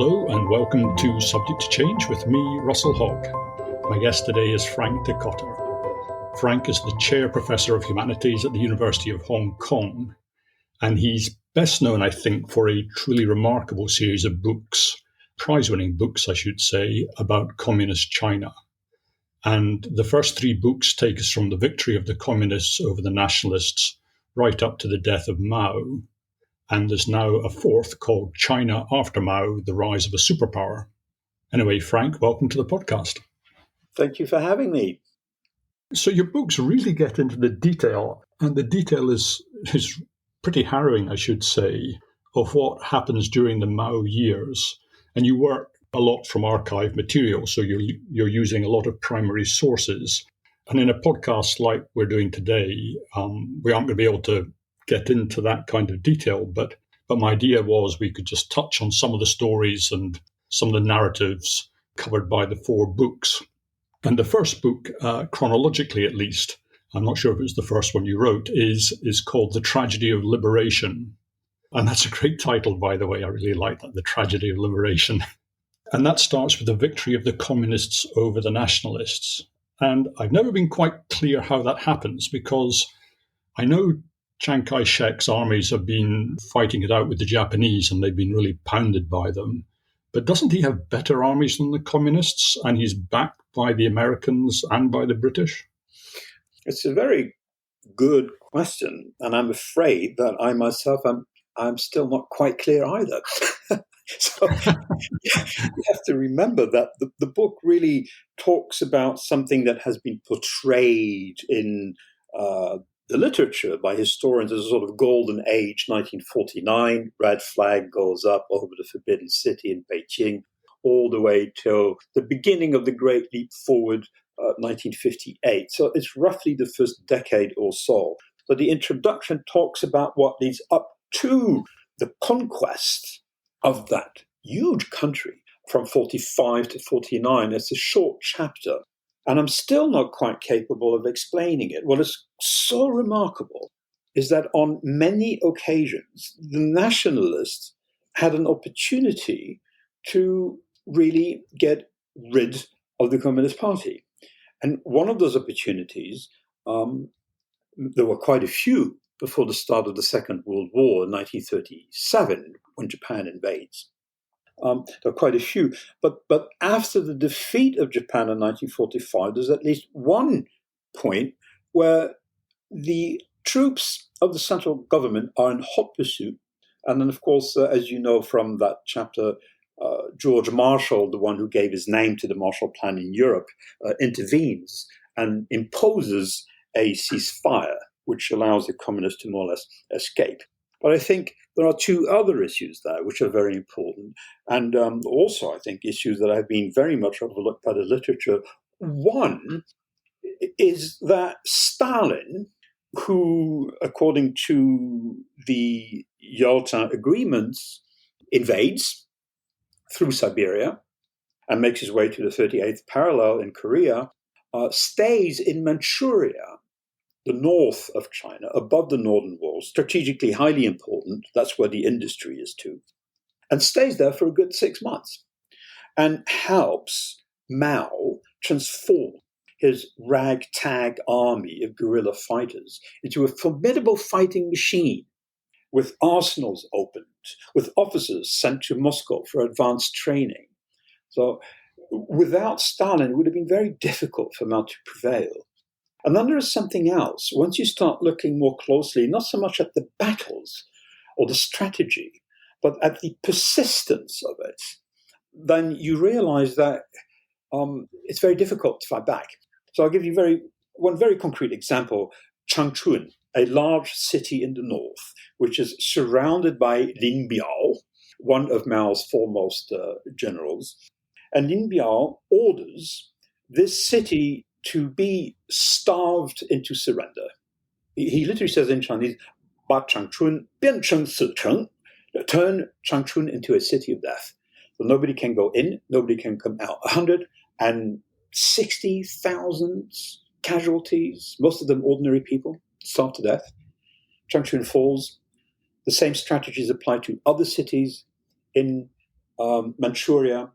Hello and welcome to Subject to Change with me, Russell Hogg. My guest today is Frank Dikötter. Frank is the Chair Professor of Humanities at the University of Hong Kong, and he's best known, I think, for a truly remarkable series of books, prize-winning books, I should say, about communist China. And the first three books take us from the victory of the communists over the nationalists right up to the death of Mao. And there's now a fourth called China After Mao, The Rise of a Superpower. Anyway, Frank, welcome to the podcast. Thank you for having me. So your books really get into the detail, and the detail is pretty harrowing, I should say, of what happens during the Mao years. And you work a lot from archive material, so you're using a lot of primary sources. And in a podcast like we're doing today, we aren't going to be able to get into that kind of detail, but my idea was we could just touch on some of the stories and some of the narratives covered by the four books. And the first book, chronologically at least, I'm not sure if it was the first one you wrote, is called The Tragedy of Liberation. And that's a great title, by the way. I really like that, The Tragedy of Liberation. And that starts with the victory of the communists over the nationalists. And I've never been quite clear how that happens, because I know Chiang Kai-shek's armies have been fighting it out with the Japanese and they've been really pounded by them. But doesn't he have better armies than the communists, and he's backed by the Americans and by the British? It's a very good question, and I'm afraid that I myself I'm still not quite clear either. So you have to remember that the book really talks about something that has been portrayed in the literature by historians as a sort of golden age, 1949, red flag goes up over the Forbidden City in Beijing, all the way till the beginning of the Great Leap Forward, 1958. So it's roughly the first decade or so. So the introduction talks about what leads up to the conquest of that huge country from 45 to 49. It's a short chapter. And I'm still not quite capable of explaining it. What is so remarkable is that on many occasions, the nationalists had an opportunity to really get rid of the Communist Party. And one of those opportunities, there were quite a few before the start of the Second World War in 1937, when Japan invades. There are quite a few. But after the defeat of Japan in 1945, there's at least one point where the troops of the central government are in hot pursuit. And then, of course, as you know from that chapter, George Marshall, the one who gave his name to the Marshall Plan in Europe, intervenes and imposes a ceasefire, which allows the communists to more or less escape. But I think there are two other issues there which are very important, and also I think issues that have been very much overlooked by the literature. One is that Stalin, who, according to the Yalta agreements, invades through Siberia and makes his way to the 38th parallel in Korea, stays in Manchuria, the north of China, above the northern wall, strategically highly important. That's where the industry is too, and stays there for a good 6 months and helps Mao transform his ragtag army of guerrilla fighters into a formidable fighting machine with arsenals opened, with officers sent to Moscow for advanced training. So without Stalin, it would have been very difficult for Mao to prevail. And then there is something else. Once you start looking more closely, not so much at the battles or the strategy, but at the persistence of it, then you realize that it's very difficult to fight back. So I'll give you one very concrete example. Changchun, a large city in the north, which is surrounded by Lin Biao, one of Mao's foremost generals. And Lin Biao orders this city to be starved into surrender. He literally says in Chinese, "Ba Changchun bian cheng si cheng," turn Changchun into a city of death. So nobody can go in, nobody can come out. 160,000 casualties, most of them ordinary people, starved to death. Changchun falls. The same strategies apply to other cities in Manchuria,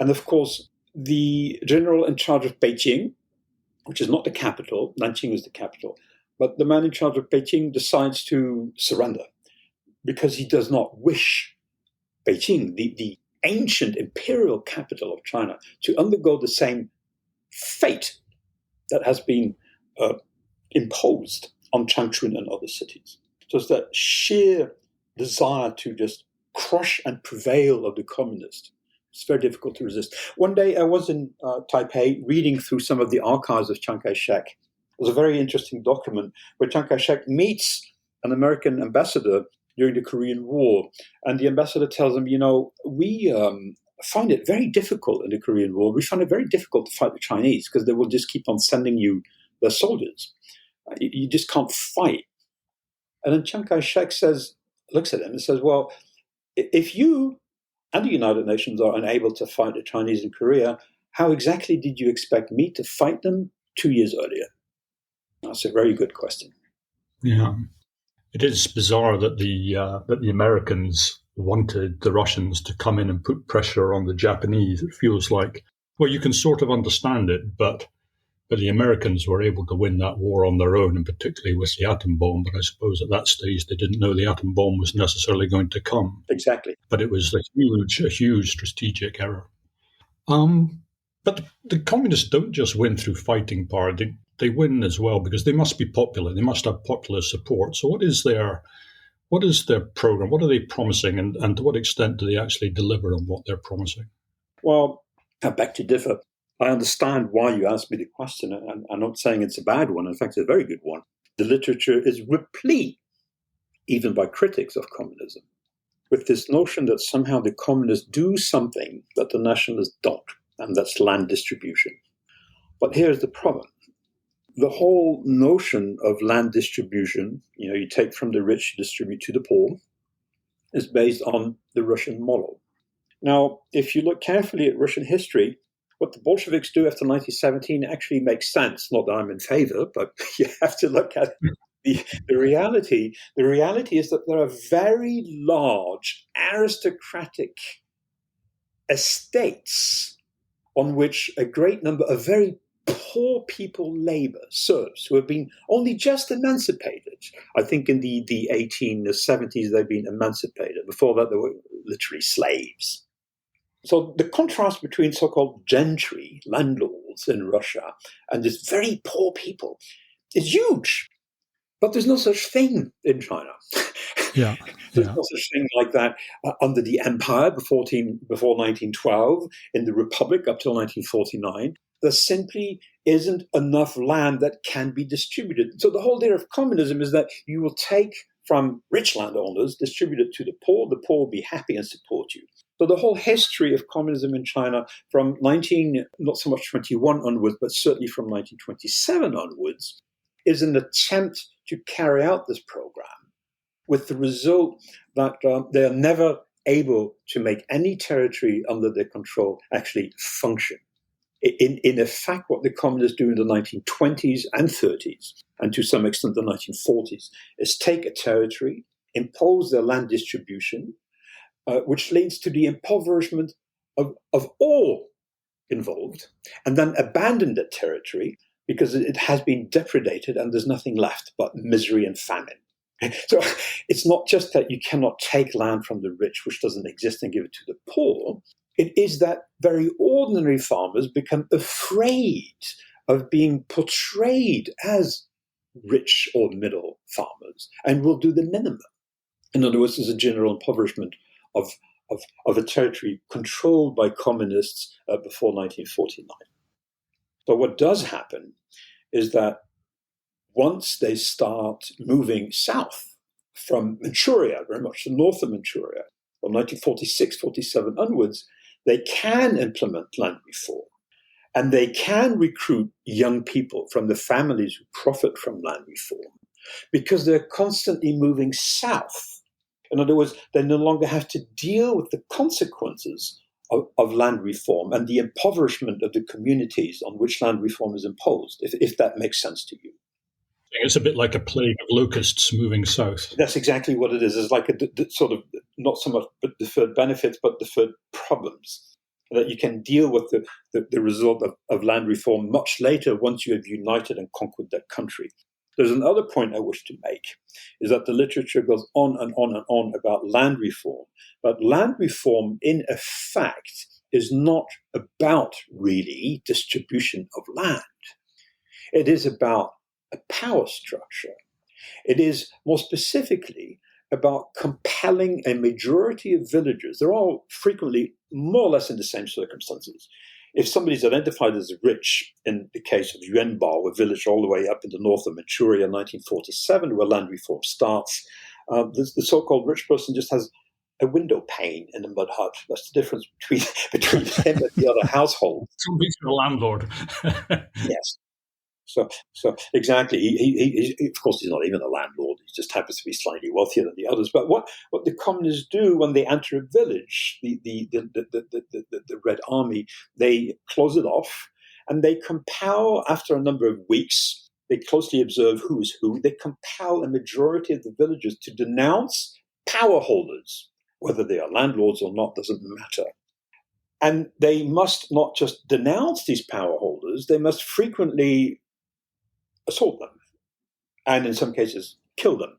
and of course, the general in charge of Beijing, which is not the capital, Nanjing is the capital, but the man in charge of Beijing decides to surrender because he does not wish Beijing, the ancient imperial capital of China, to undergo the same fate that has been imposed on Changchun and other cities. So it's that sheer desire to just crush and prevail of the communists. It's very difficult to resist. One day I was in Taipei reading through some of the archives of Chiang Kai-shek. It was a very interesting document where Chiang Kai-shek meets an American ambassador during the Korean War. And the ambassador tells him, we find it very difficult in the Korean War. We find it very difficult to fight the Chinese because they will just keep on sending you their soldiers. You just can't fight. And then Chiang Kai-shek looks at him and says, well, if you and the United Nations are unable to fight the Chinese in Korea, how exactly did you expect me to fight them 2 years earlier? That's a very good question. Yeah. It is bizarre that the Americans wanted the Russians to come in and put pressure on the Japanese. It feels like, well, you can sort of understand it, but the Americans were able to win that war on their own, and particularly with the atom bomb. But I suppose at that stage they didn't know the atom bomb was necessarily going to come. Exactly. But it was a huge strategic error. But the communists don't just win through fighting power. They win as well because they must be popular. They must have popular support. So what is their program? What are they promising? And to what extent do they actually deliver on what they're promising? Well, I beg to differ. I understand why you asked me the question, and I'm not saying it's a bad one. In fact, it's a very good one. The literature is replete, even by critics of communism, with this notion that somehow the communists do something that the nationalists don't, and that's land distribution. But here's the problem. The whole notion of land distribution, you take from the rich, distribute to the poor, is based on the Russian model. Now, if you look carefully at Russian history, what the Bolsheviks do after 1917 actually makes sense. Not that I'm in favor, but you have to look at the reality. The reality is that there are very large aristocratic estates on which a great number of very poor people labor, serfs, who have been only just emancipated. I think in the 1870s they've been emancipated. Before that, they were literally slaves. So the contrast between so-called gentry, landlords in Russia, and just very poor people is huge. But there's no such thing in China. Yeah. There's no such thing like that under the Empire before 1912, in the Republic up till 1949. There simply isn't enough land that can be distributed. So the whole idea of communism is that you will take from rich landowners, distribute it to the poor will be happy and support you. So the whole history of communism in China from not so much 21 onwards, but certainly from 1927 onwards, is an attempt to carry out this program with the result that they are never able to make any territory under their control actually function. In effect, what the communists do in the 1920s and 30s, and to some extent the 1940s, is take a territory, impose their land distribution, which leads to the impoverishment of all involved, and then abandon that territory because it has been depredated and there's nothing left but misery and famine. So it's not just that you cannot take land from the rich, which doesn't exist, and give it to the poor. It is that very ordinary farmers become afraid of being portrayed as rich or middle farmers and will do the minimum. In other words, there's a general impoverishment of a territory controlled by communists before 1949. But what does happen is that once they start moving south from Manchuria, very much the north of Manchuria, from 1946, 47 onwards, they can implement land reform. And they can recruit young people from the families who profit from land reform because they're constantly moving south. In other words, they no longer have to deal with the consequences of land reform and the impoverishment of the communities on which land reform is imposed, if that makes sense to you. It's a bit like a plague of locusts moving south. That's exactly what it is. It's like a sort of not so much deferred benefits, but deferred problems. That you can deal with the result of land reform much later once you have united and conquered that country. There's another point I wish to make, is that the literature goes on and on and on about land reform. But land reform, in effect, is not about really distribution of land. It is about a power structure. It is more specifically about compelling a majority of villagers. They're all frequently more or less in the same circumstances. If somebody's identified as rich, in the case of Yuanbao, a village all the way up in the north of Manchuria in 1947, where land reform starts, the so-called rich person just has a window pane in a mud hut. That's the difference between him and the other household. Somebody's the landlord. Yes. So exactly. He of course, he's not even a landlord. He just happens to be slightly wealthier than the others. But what the communists do when they enter a village, the Red Army, they close it off, and they compel, after a number of weeks, they closely observe who is who. They compel a majority of the villagers to denounce power holders, whether they are landlords or not, doesn't matter. And they must not just denounce these power holders; they must frequently assault them, and in some cases kill them.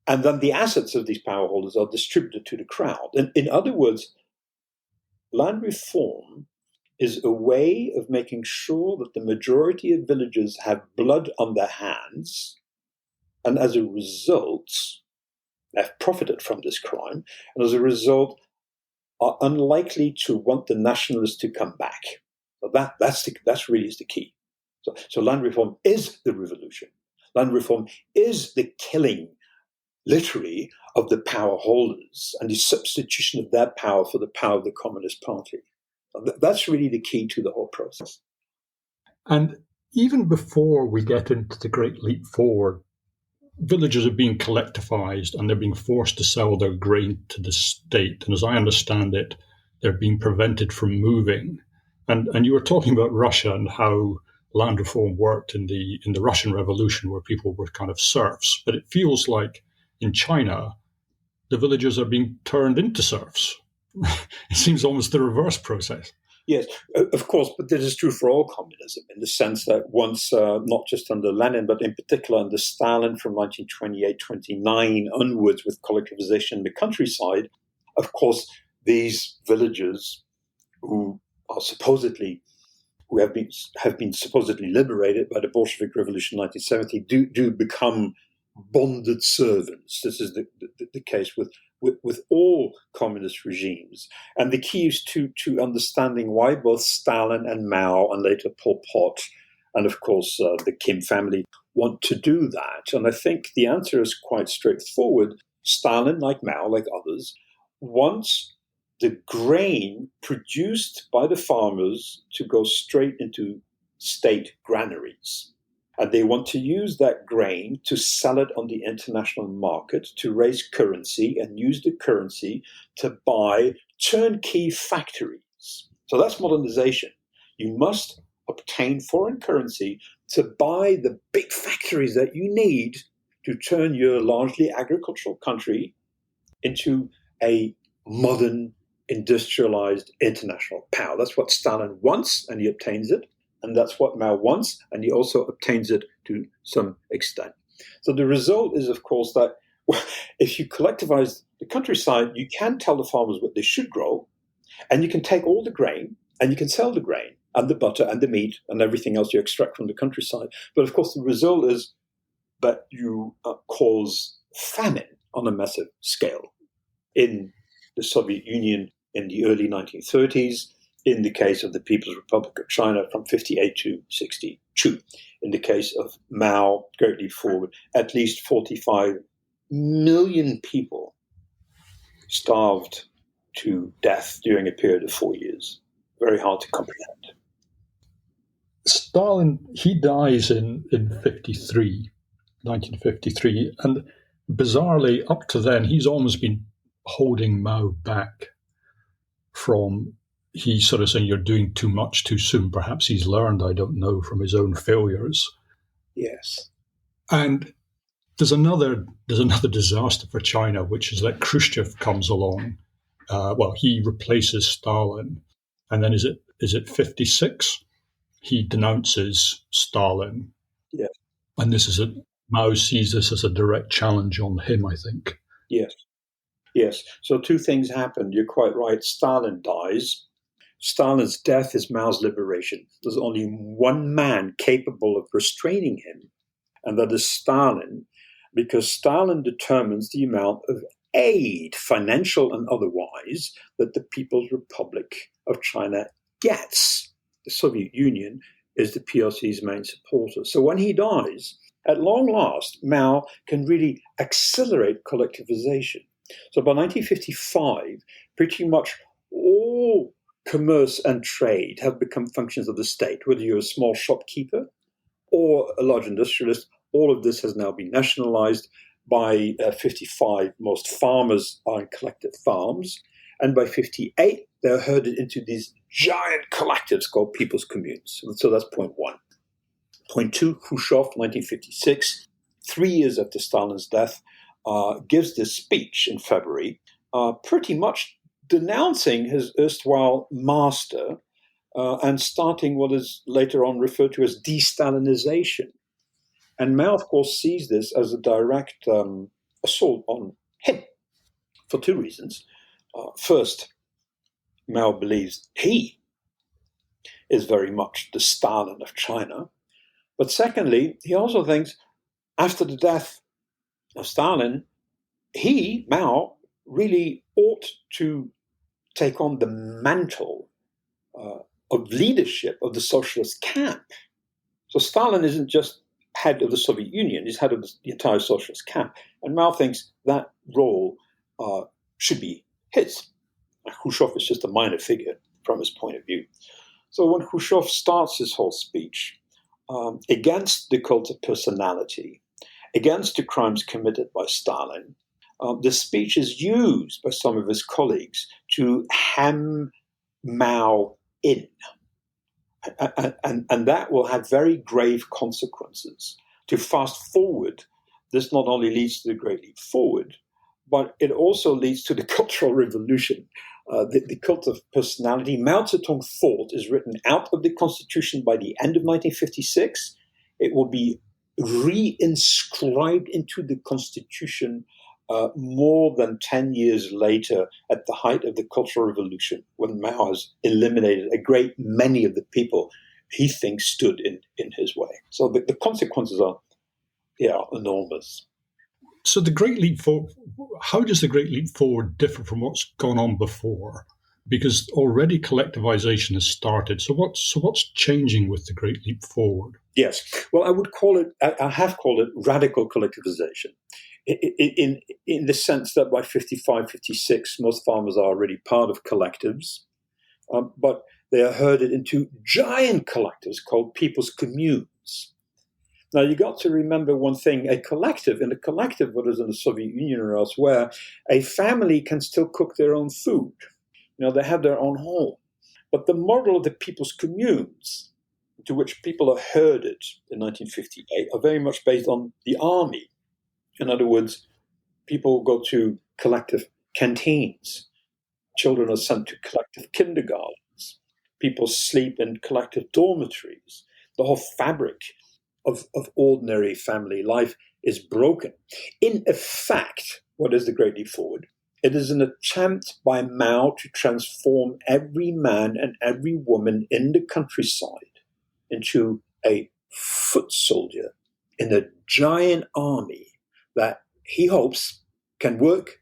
And then the assets of these power holders are distributed to the crowd. And in other words, land reform is a way of making sure that the majority of villagers have blood on their hands, and as a result, have profited from this crime, and as a result, are unlikely to want the nationalists to come back. So that's really is the key. So land reform is the revolution. Land reform is the killing, literally, of the power holders and the substitution of their power for the power of the Communist Party. That's really the key to the whole process. And even before we get into the Great Leap Forward, villagers are being collectivized and they're being forced to sell their grain to the state. And as I understand it, they're being prevented from moving. And you were talking about Russia and how land reform worked in the Russian Revolution, where people were kind of serfs. But it feels like in China, the villagers are being turned into serfs. It seems almost the reverse process. Yes, of course, but this is true for all communism in the sense that once, not just under Lenin, but in particular under Stalin from 1928-29 onwards with collectivization in the countryside, of course, these villagers who have been supposedly liberated by the Bolshevik Revolution in 1970 do become bonded servants. This is the case with all communist regimes. And the key is to understanding why both Stalin and Mao and later Pol Pot and, of course, the Kim family want to do that. And I think the answer is quite straightforward. Stalin, like Mao, like others, wants the grain produced by the farmers to go straight into state granaries. And they want to use that grain to sell it on the international market, to raise currency and use the currency to buy turnkey factories. So that's modernization. You must obtain foreign currency to buy the big factories that you need to turn your largely agricultural country into a modern, industrialized international power. That's what Stalin wants, and he obtains it. And that's what Mao wants, and he also obtains it to some extent. So the result is, of course, that if you collectivize the countryside, you can tell the farmers what they should grow, and you can take all the grain, and you can sell the grain, and the butter, and the meat, and everything else you extract from the countryside. But of course, the result is that you cause famine on a massive scale. In the Soviet Union in the early 1930s, in the case of the People's Republic of China from 58 to 62. In the case of Mao, Great Leap Forward, at least 45 million people starved to death during a period of 4 years. Very hard to comprehend. Stalin, he dies in 1953, and bizarrely, up to then, he's almost been holding Mao back from, he's sort of saying, you're doing too much too soon. Perhaps he's learned, I don't know, from his own failures. Yes. And there's another disaster for China, which is that Khrushchev comes along. He replaces Stalin, and then is it 56? He denounces Stalin, Yes. and Mao sees this as a direct challenge on him, I think. Yes. Yes. So two things happened. You're quite right. Stalin dies. Stalin's death is Mao's liberation. There's only one man capable of restraining him, and that is Stalin, because Stalin determines the amount of aid, financial and otherwise, that the People's Republic of China gets. The Soviet Union is the PRC's main supporter. So when he dies, at long last, Mao can really accelerate collectivization. So by 1955, pretty much all commerce and trade have become functions of the state, whether you're a small shopkeeper or a large industrialist. All of this has now been nationalized. By 55, most farmers are in collective farms. And by 58, they're herded into these giant collectives called people's communes. So that's point one. Point two, Khrushchev, 1956, 3 years after Stalin's death, gives this speech in February, pretty much denouncing his erstwhile master and starting what is later on referred to as de-Stalinization. And Mao, of course, sees this as a direct assault on him for two reasons. First, Mao believes he is very much the Stalin of China. But secondly, he also thinks after the death of Stalin, Mao, really ought to take on the mantle of leadership of the socialist camp. So Stalin isn't just head of the Soviet Union, he's head of the entire socialist camp. And Mao thinks that role should be his. Khrushchev is just a minor figure from his point of view. So when Khrushchev starts his whole speech against the cult of personality, against the crimes committed by Stalin, the speech is used by some of his colleagues to hem Mao in. And that will have very grave consequences. To fast forward, this not only leads to the Great Leap Forward, but it also leads to the Cultural Revolution. The cult of personality, Mao Zedong thought, is written out of the Constitution by the end of 1956. It will be reinscribed into the Constitution more than 10 years later, at the height of the Cultural Revolution, when Mao has eliminated a great many of the people he thinks stood in his way. So the consequences are enormous. So the Great Leap Forward, how does the Great Leap Forward differ from what's gone on before? Because already collectivization has started. So what's changing with the Great Leap Forward? Yes. Well, I have called it radical collectivization. In the sense that by 55, 56, most farmers are already part of collectives, but they are herded into giant collectives called people's communes. Now, you got to remember one thing. In a collective, whether it's in the Soviet Union or elsewhere, a family can still cook their own food. They have their own home. But the model of the people's communes, to which people are herded in 1958, are very much based on the army. In other words, people go to collective canteens. Children are sent to collective kindergartens. People sleep in collective dormitories. The whole fabric of ordinary family life is broken. In effect, what is the Great Leap Forward? It is an attempt by Mao to transform every man and every woman in the countryside into a foot soldier in a giant army that he hopes can work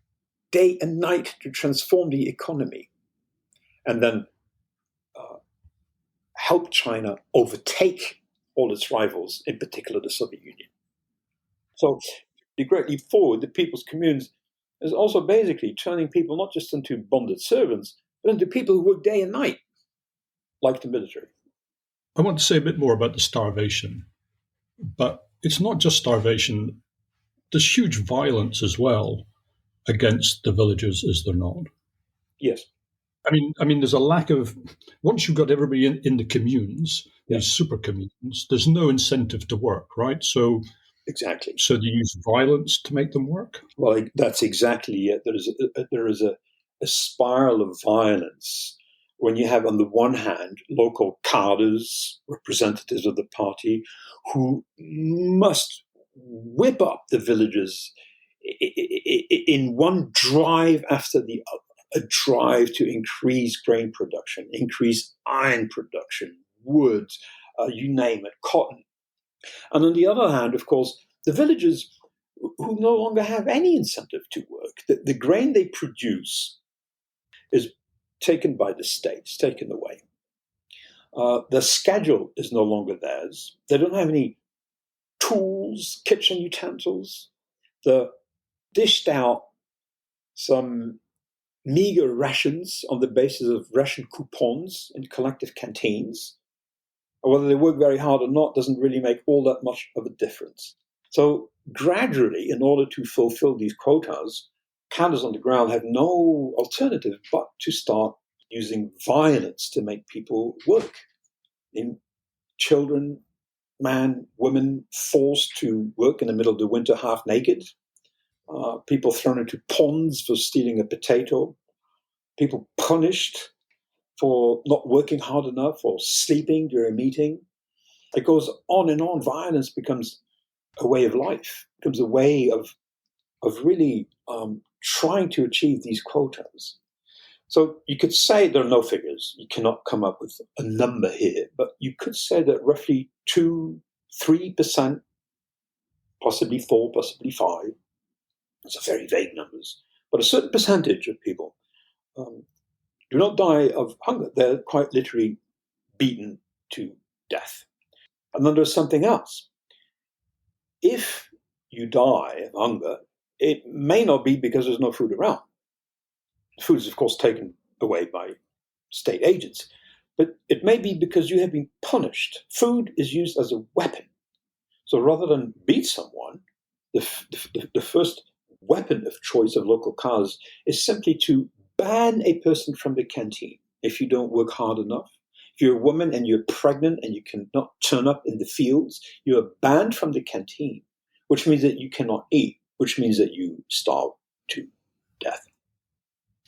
day and night to transform the economy and then help China overtake all its rivals, in particular the Soviet Union. So the Great Leap Forward, the people's communes, is also basically turning people not just into bonded servants, but into people who work day and night, like the military. I want to say a bit more about the starvation, but it's not just starvation. There's huge violence as well against the villagers, is there not? Yes. I mean, there's a lack of, once you've got everybody in the communes, Yeah, these super comedians, there's no incentive to work, right? exactly. So they use violence to make them work. Well, that's exactly it. There is a spiral of violence when you have, on the one hand, local cadres, representatives of the party, who must whip up the villages in one drive after the other. A drive to increase grain production, increase iron production, wood, you name it, cotton. And on the other hand, of course, the villagers who no longer have any incentive to work. The grain they produce is taken by the states, taken away. The schedule is no longer theirs. They don't have any tools, kitchen utensils. They're dished out some meager rations on the basis of ration coupons in collective canteens. Whether they work very hard or not doesn't really make all that much of a difference. So gradually, in order to fulfill these quotas, cadres on the ground have no alternative but to start using violence to make people work. In children, man, women forced to work in the middle of the winter half naked, people thrown into ponds for stealing a potato, people punished for not working hard enough or sleeping during a meeting. It goes on and on. Violence becomes a way of life, becomes a way of really trying to achieve these quotas. So you could say there are no figures. You cannot come up with a number here, but you could say that roughly 2, 3%, possibly 4, possibly 5, those are very vague numbers, but a certain percentage of people do not die of hunger. They're quite literally beaten to death. And then there's something else. If you die of hunger, it may not be because there's no food around. Food is, of course, taken away by state agents, but it may be because you have been punished. Food is used as a weapon. So rather than beat someone, the first weapon of choice of local cars is simply to ban a person from the canteen if you don't work hard enough. If you're a woman and you're pregnant and you cannot turn up in the fields, you are banned from the canteen, which means that you cannot eat, which means that you starve to death.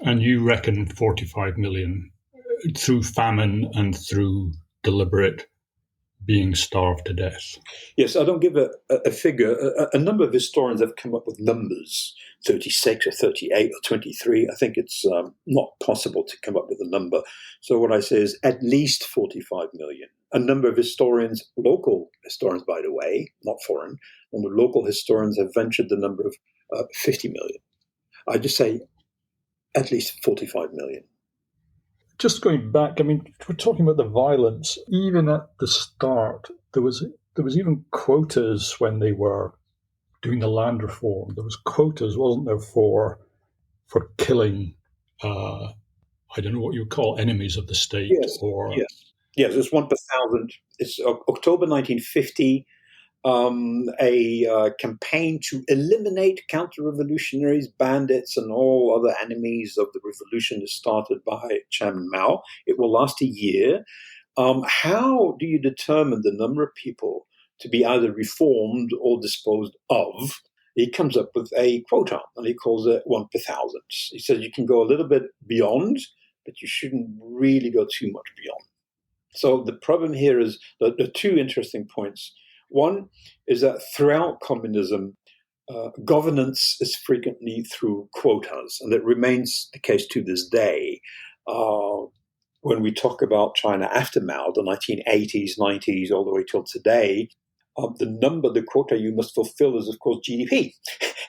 And you reckon 45 million through famine and through deliberate being starved to death. Yes, I don't give a figure. A number of historians have come up with numbers, 36 or 38 or 23. I think it's not possible to come up with a number. So what I say is at least 45 million. A number of historians, local historians, by the way, not foreign, and the local historians have ventured the number of 50 million. I just say at least 45 million. Just going back, I mean, we're talking about the violence. Even at the start, there was even quotas when they were doing the land reform. There was quotas, wasn't there, for killing, I don't know what you would call enemies of the state, Yes, or yes. It's 1 per 1,000. It's October 1950. A campaign to eliminate counter-revolutionaries, bandits, and all other enemies of the revolution is started by Chairman Mao. It will last a year. How do you determine the number of people to be either reformed or disposed of? He comes up with a quota, and he calls it 1 per 1,000. He says you can go a little bit beyond, but you shouldn't really go too much beyond. So the problem here is that there are two interesting points. One is that throughout communism, governance is frequently through quotas, and it remains the case to this day. When we talk about China after Mao, the 1980s, 90s, all the way till today, the quota you must fulfill is, of course, GDP.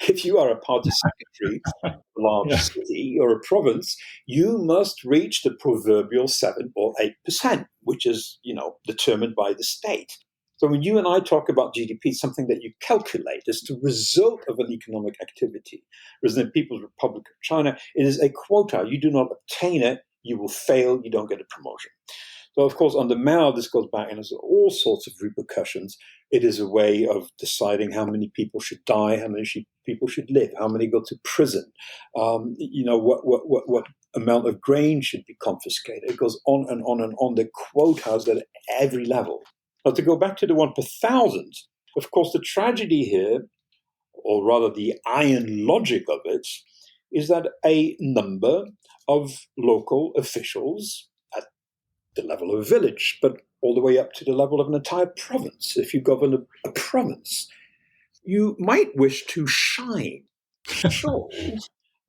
If you are a party secretary, a large yeah, city or a province, you must reach the proverbial 7 or 8%, which is, determined by the state. So when you and I talk about GDP, it's something that you calculate as the result of an economic activity. Whereas in the People's Republic of China, it is a quota. You do not obtain it, you will fail, you don't get a promotion. So, of course, under Mao, this goes back and has all sorts of repercussions. It is a way of deciding how many people should die, how many people should live, how many go to prison, what amount of grain should be confiscated. It goes on and on and on. The quotas at every level. Now, to go back to the 1 per thousand, of course, the tragedy here, or rather the iron logic of it, is that a number of local officials at the level of a village, but all the way up to the level of an entire province, if you govern a province, you might wish to show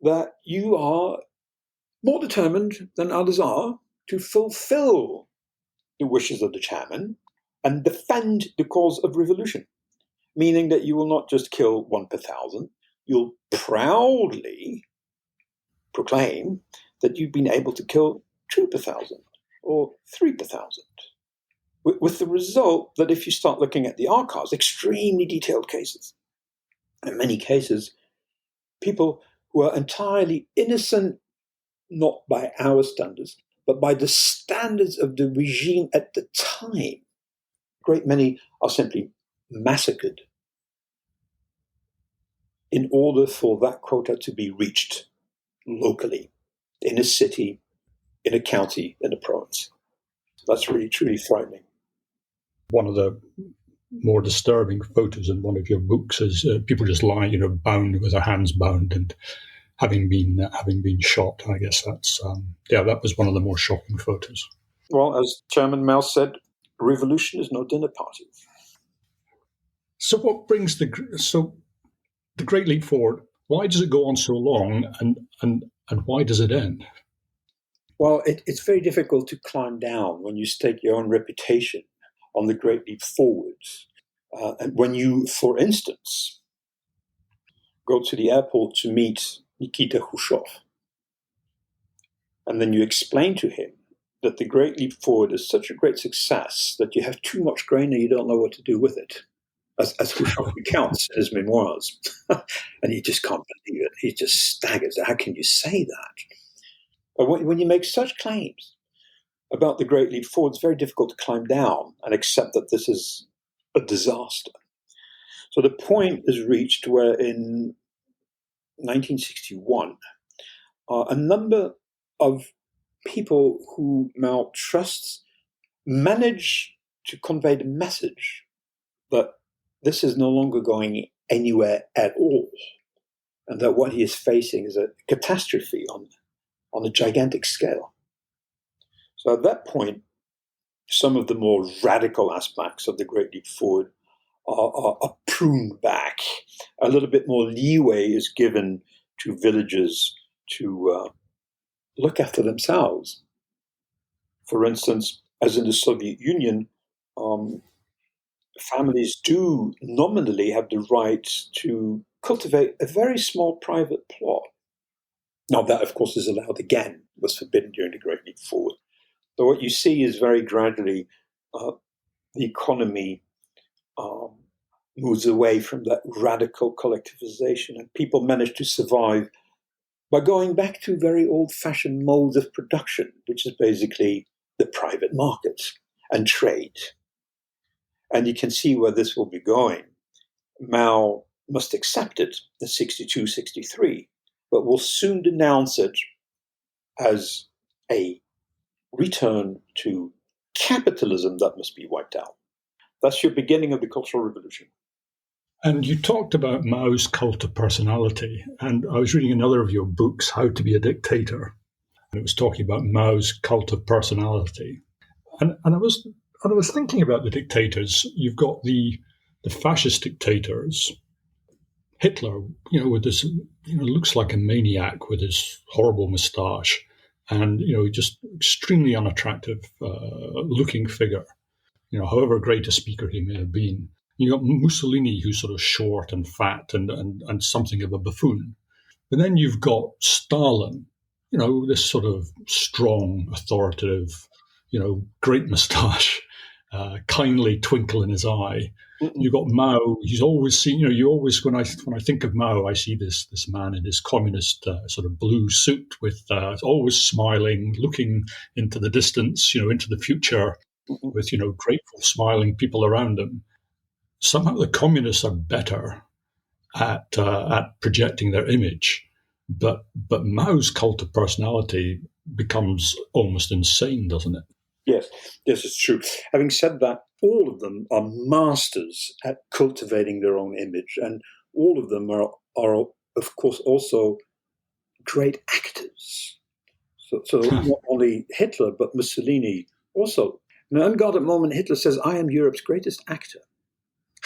that you are more determined than others are to fulfill the wishes of the chairman and defend the cause of revolution, meaning that you will not just kill 1 per thousand, you'll proudly proclaim that you've been able to kill 2 per thousand or 3 per thousand. With the result that if you start looking at the archives, extremely detailed cases, in many cases, people who are entirely innocent, not by our standards, but by the standards of the regime at the time, a great many are simply massacred in order for that quota to be reached locally, in a city, in a county, in a province. That's really, truly frightening. One of the more disturbing photos in one of your books is people just lying, bound with their hands bound and having been shot. I guess that's that was one of the more shocking photos. Well, as Chairman Mao said, revolution is no dinner party. So what brings the Great Leap Forward? Why does it go on so long, and why does it end? Well, it's very difficult to climb down when you stake your own reputation on the Great Leap Forward. And when you, for instance, go to the airport to meet Nikita Khrushchev, and then you explain to him that the Great Leap Forward is such a great success that you have too much grain and you don't know what to do with it, as Khrushchev recounts in his memoirs. And he just can't believe it. He just staggers. How can you say that? But when you make such claims about the Great Leap Forward, it's very difficult to climb down and accept that this is a disaster. So the point is reached where in 1961, a number of people who Mao trusts manage to convey the message that this is no longer going anywhere at all, and that what he is facing is a catastrophe on a gigantic scale. So at that point, some of the more radical aspects of the Great Leap Forward are pruned back. A little bit more leeway is given to villagers to look after themselves. For instance, as in the Soviet Union, families do nominally have the right to cultivate a very small private plot. Now, that, of course, is allowed again, was forbidden during the Great Leap Forward. So what you see is very gradually the economy moves away from that radical collectivization, and people manage to survive by going back to very old-fashioned modes of production, which is basically the private market and trade. And you can see where this will be going. Mao must accept it in 62, 63, but will soon denounce it as a return to capitalism that must be wiped out. That's your beginning of the Cultural Revolution. And you talked about Mao's cult of personality, and I was reading another of your books, How to Be a Dictator, and it was talking about Mao's cult of personality. And I was thinking about the dictators. You've got the fascist dictators, Hitler, with this, looks like a maniac with his horrible moustache, and just extremely unattractive looking figure. However great a speaker he may have been. You got Mussolini, who's sort of short and fat and something of a buffoon. But then you've got Stalin, this sort of strong, authoritative, great moustache, kindly twinkle in his eye. You've got Mao. He's always seen, you always, when I think of Mao, I see this man in his communist sort of blue suit with always smiling, looking into the distance, into the future with, grateful, smiling people around him. Somehow the communists are better at projecting their image But Mao's cult of personality becomes almost insane, doesn't it? Yes, yes, it's true. Having said that, all of them are masters at cultivating their own image, and all of them are of course, also great actors. So not only Hitler, but Mussolini also. In an unguarded moment, Hitler says, "I am Europe's greatest actor."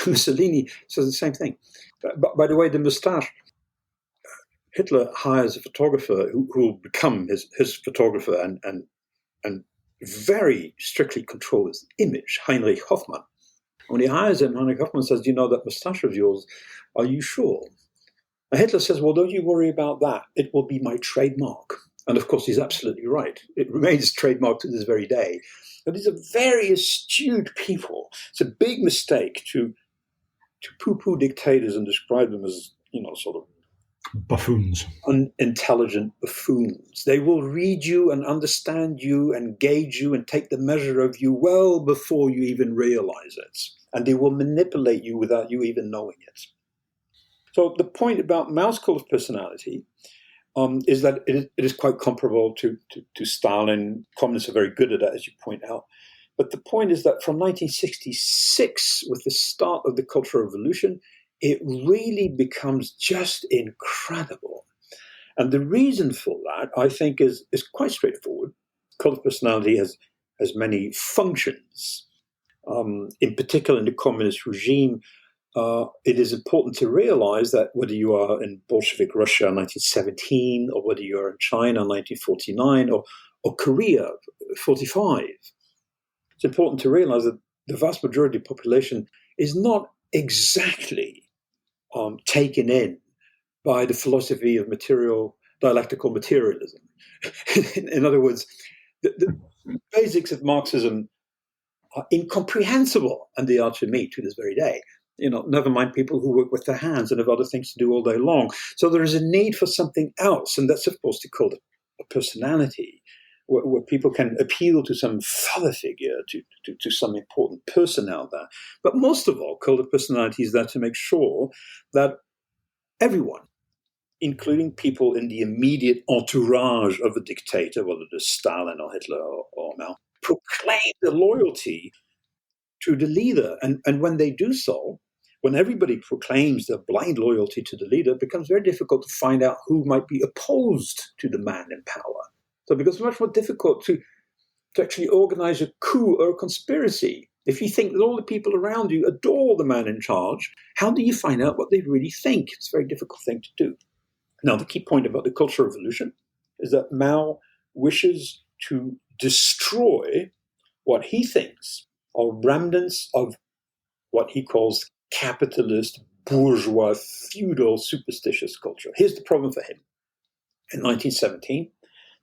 Mussolini says the same thing. But by the way, the moustache, Hitler hires a photographer who will become his photographer and very strictly control his image, Heinrich Hoffmann. When he hires him, Heinrich Hoffmann says, "Do you know that moustache of yours? Are you sure?" And Hitler says, "Well, don't you worry about that. It will be my trademark." And of course, he's absolutely right. It remains trademark to this very day. But these are very astute people. It's a big mistake to poo-poo dictators and describe them as, sort of Buffoons. unintelligent buffoons. They will read you and understand you and gauge you and take the measure of you well before you even realize it. And they will manipulate you without you even knowing it. So the point about Mao's cult of personality is that it is quite comparable to Stalin. Communists are very good at that, as you point out. But the point is that from 1966, with the start of the Cultural Revolution, it really becomes just incredible. And the reason for that, I think, is quite straightforward. Cult of personality has many functions. In particular, in the communist regime, it is important to realize that whether you are in Bolshevik Russia in 1917, or whether you are in China in 1949, or Korea 45, it's important to realize that the vast majority of the population is not exactly taken in by the philosophy of dialectical materialism. In other words, the basics of Marxism are incomprehensible, and they are to me to this very day. Never mind people who work with their hands and have other things to do all day long. So there is a need for something else, and that's, of course, to call it a personality, where people can appeal to some father figure, to some important person out there. But most of all, cult of personality is there to make sure that everyone, including people in the immediate entourage of a dictator, whether it is Stalin or Hitler or Mao, proclaim their loyalty to the leader. And when they do so, when everybody proclaims their blind loyalty to the leader, it becomes very difficult to find out who might be opposed to the man in power. So it becomes much more difficult to actually organize a coup or a conspiracy. If you think that all the people around you adore the man in charge, how do you find out what they really think? It's a very difficult thing to do. Now, the key point about the Cultural Revolution is that Mao wishes to destroy what he thinks are remnants of what he calls capitalist, bourgeois, feudal, superstitious culture. Here's the problem for him. In 1917,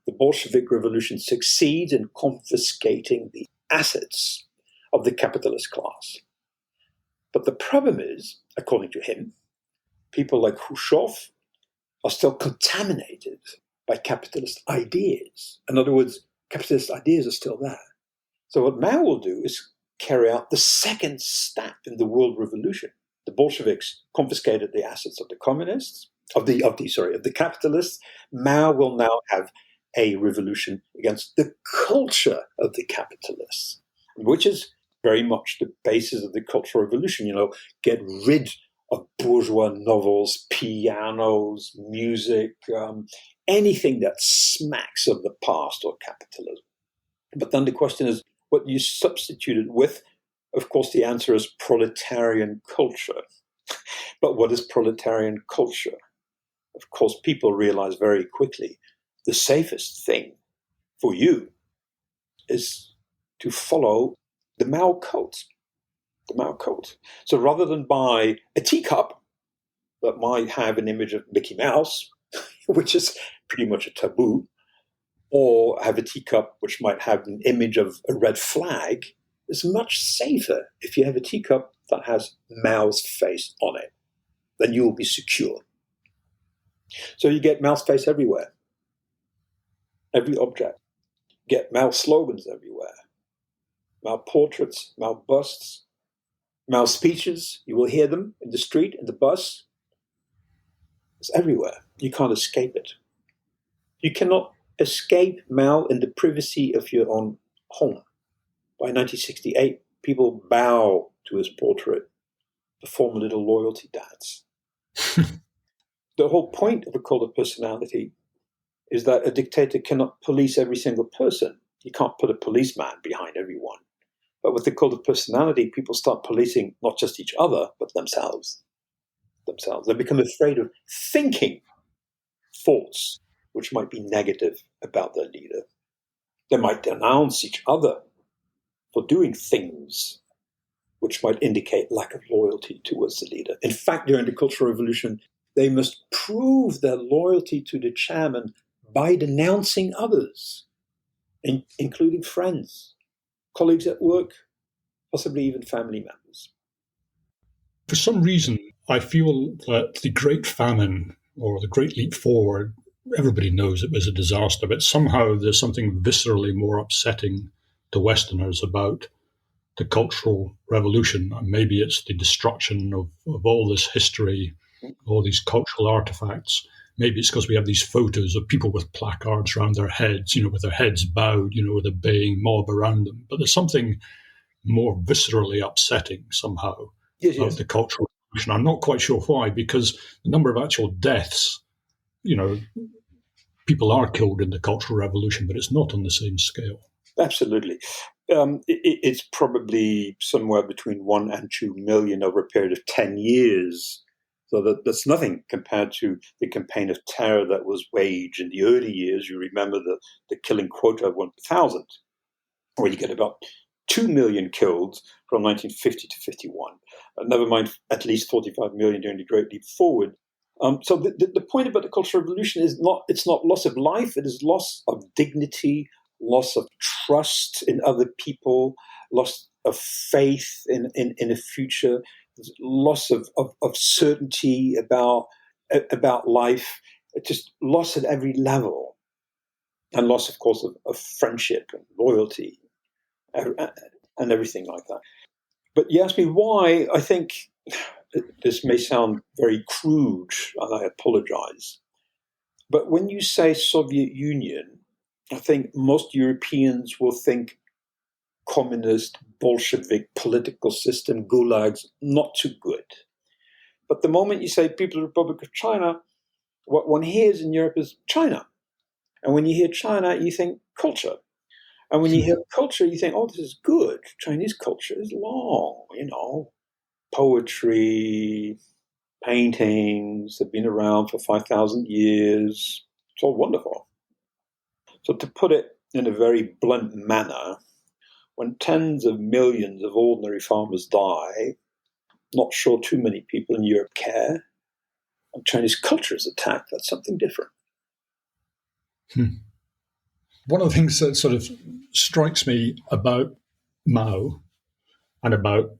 the Bolshevik Revolution succeeds in confiscating the assets of the capitalist class. But the problem is, according to him, people like Khrushchev are still contaminated by capitalist ideas. In other words, capitalist ideas are still there. So what Mao will do is carry out the second step in the world revolution. The Bolsheviks confiscated the assets of the communists, of the capitalists. Mao will now have a revolution against the culture of the capitalists, which is very much the basis of the Cultural Revolution. Get rid of bourgeois novels, pianos, music, anything that smacks of the past or capitalism. But then the question is, what you substitute it with? Of course, the answer is proletarian culture. But what is proletarian culture? Of course, people realize very quickly the safest thing for you is to follow the Mao cult. The Mao cult. So rather than buy a teacup that might have an image of Mickey Mouse, which is pretty much a taboo, or have a teacup which might have an image of a red flag, it's much safer if you have a teacup that has Mao's face on it. Then you will be secure. So you get Mao's face everywhere. Every object. Get Mao slogans everywhere. Mao portraits, Mao busts, Mao speeches. You will hear them in the street, in the bus. It's everywhere. You can't escape it. You cannot escape Mao in the privacy of your own home. By 1968, people bow to his portrait, perform a little loyalty dance. The whole point of a cult of personality is that a dictator cannot police every single person. You can't put a policeman behind everyone. But with the cult of personality, people start policing not just each other, but themselves. They become afraid of thinking thoughts which might be negative about their leader. They might denounce each other for doing things which might indicate lack of loyalty towards the leader. In fact, during the Cultural Revolution, they must prove their loyalty to the chairman by denouncing others, including friends, colleagues at work, possibly even family members. For some reason, I feel that the Great Famine or the Great Leap Forward, everybody knows it was a disaster, but somehow there's something viscerally more upsetting to Westerners about the Cultural Revolution. And maybe it's the destruction of all this history, all these cultural artifacts. Maybe it's because we have these photos of people with placards around their heads, with their heads bowed, with a baying mob around them. But there's something more viscerally upsetting somehow about the Cultural Revolution. I'm not quite sure why, because the number of actual deaths, people are killed in the Cultural Revolution, but it's not on the same scale. Absolutely. It's probably somewhere between 1 and 2 million over a period of 10 years. So that's nothing compared to the campaign of terror that was waged in the early years. You remember the killing quota of 1,000, where you get about 2 million killed from 1950 to 51. Never mind at least 45 million during the Great Leap Forward. So the point about the Cultural Revolution is it's not loss of life, it is loss of dignity, loss of trust in other people, loss of faith in a future, loss of certainty about life, just loss at every level, and loss, of course, of friendship and loyalty and everything like that. But you ask me why. I think this may sound very crude, and I apologize. But when you say Soviet Union, I think most Europeans will think communist, Bolshevik political system, gulags, not too good. But the moment you say People's Republic of China, what one hears in Europe is China. And when you hear China, you think culture. And when you hear culture, you think, oh, this is good. Chinese culture is long, poetry, paintings have been around for 5,000 years. It's all wonderful. So to put it in a very blunt manner, when tens of millions of ordinary farmers die, not sure too many people in Europe care, and Chinese culture is attacked, that's something different. One of the things that sort of strikes me about Mao and about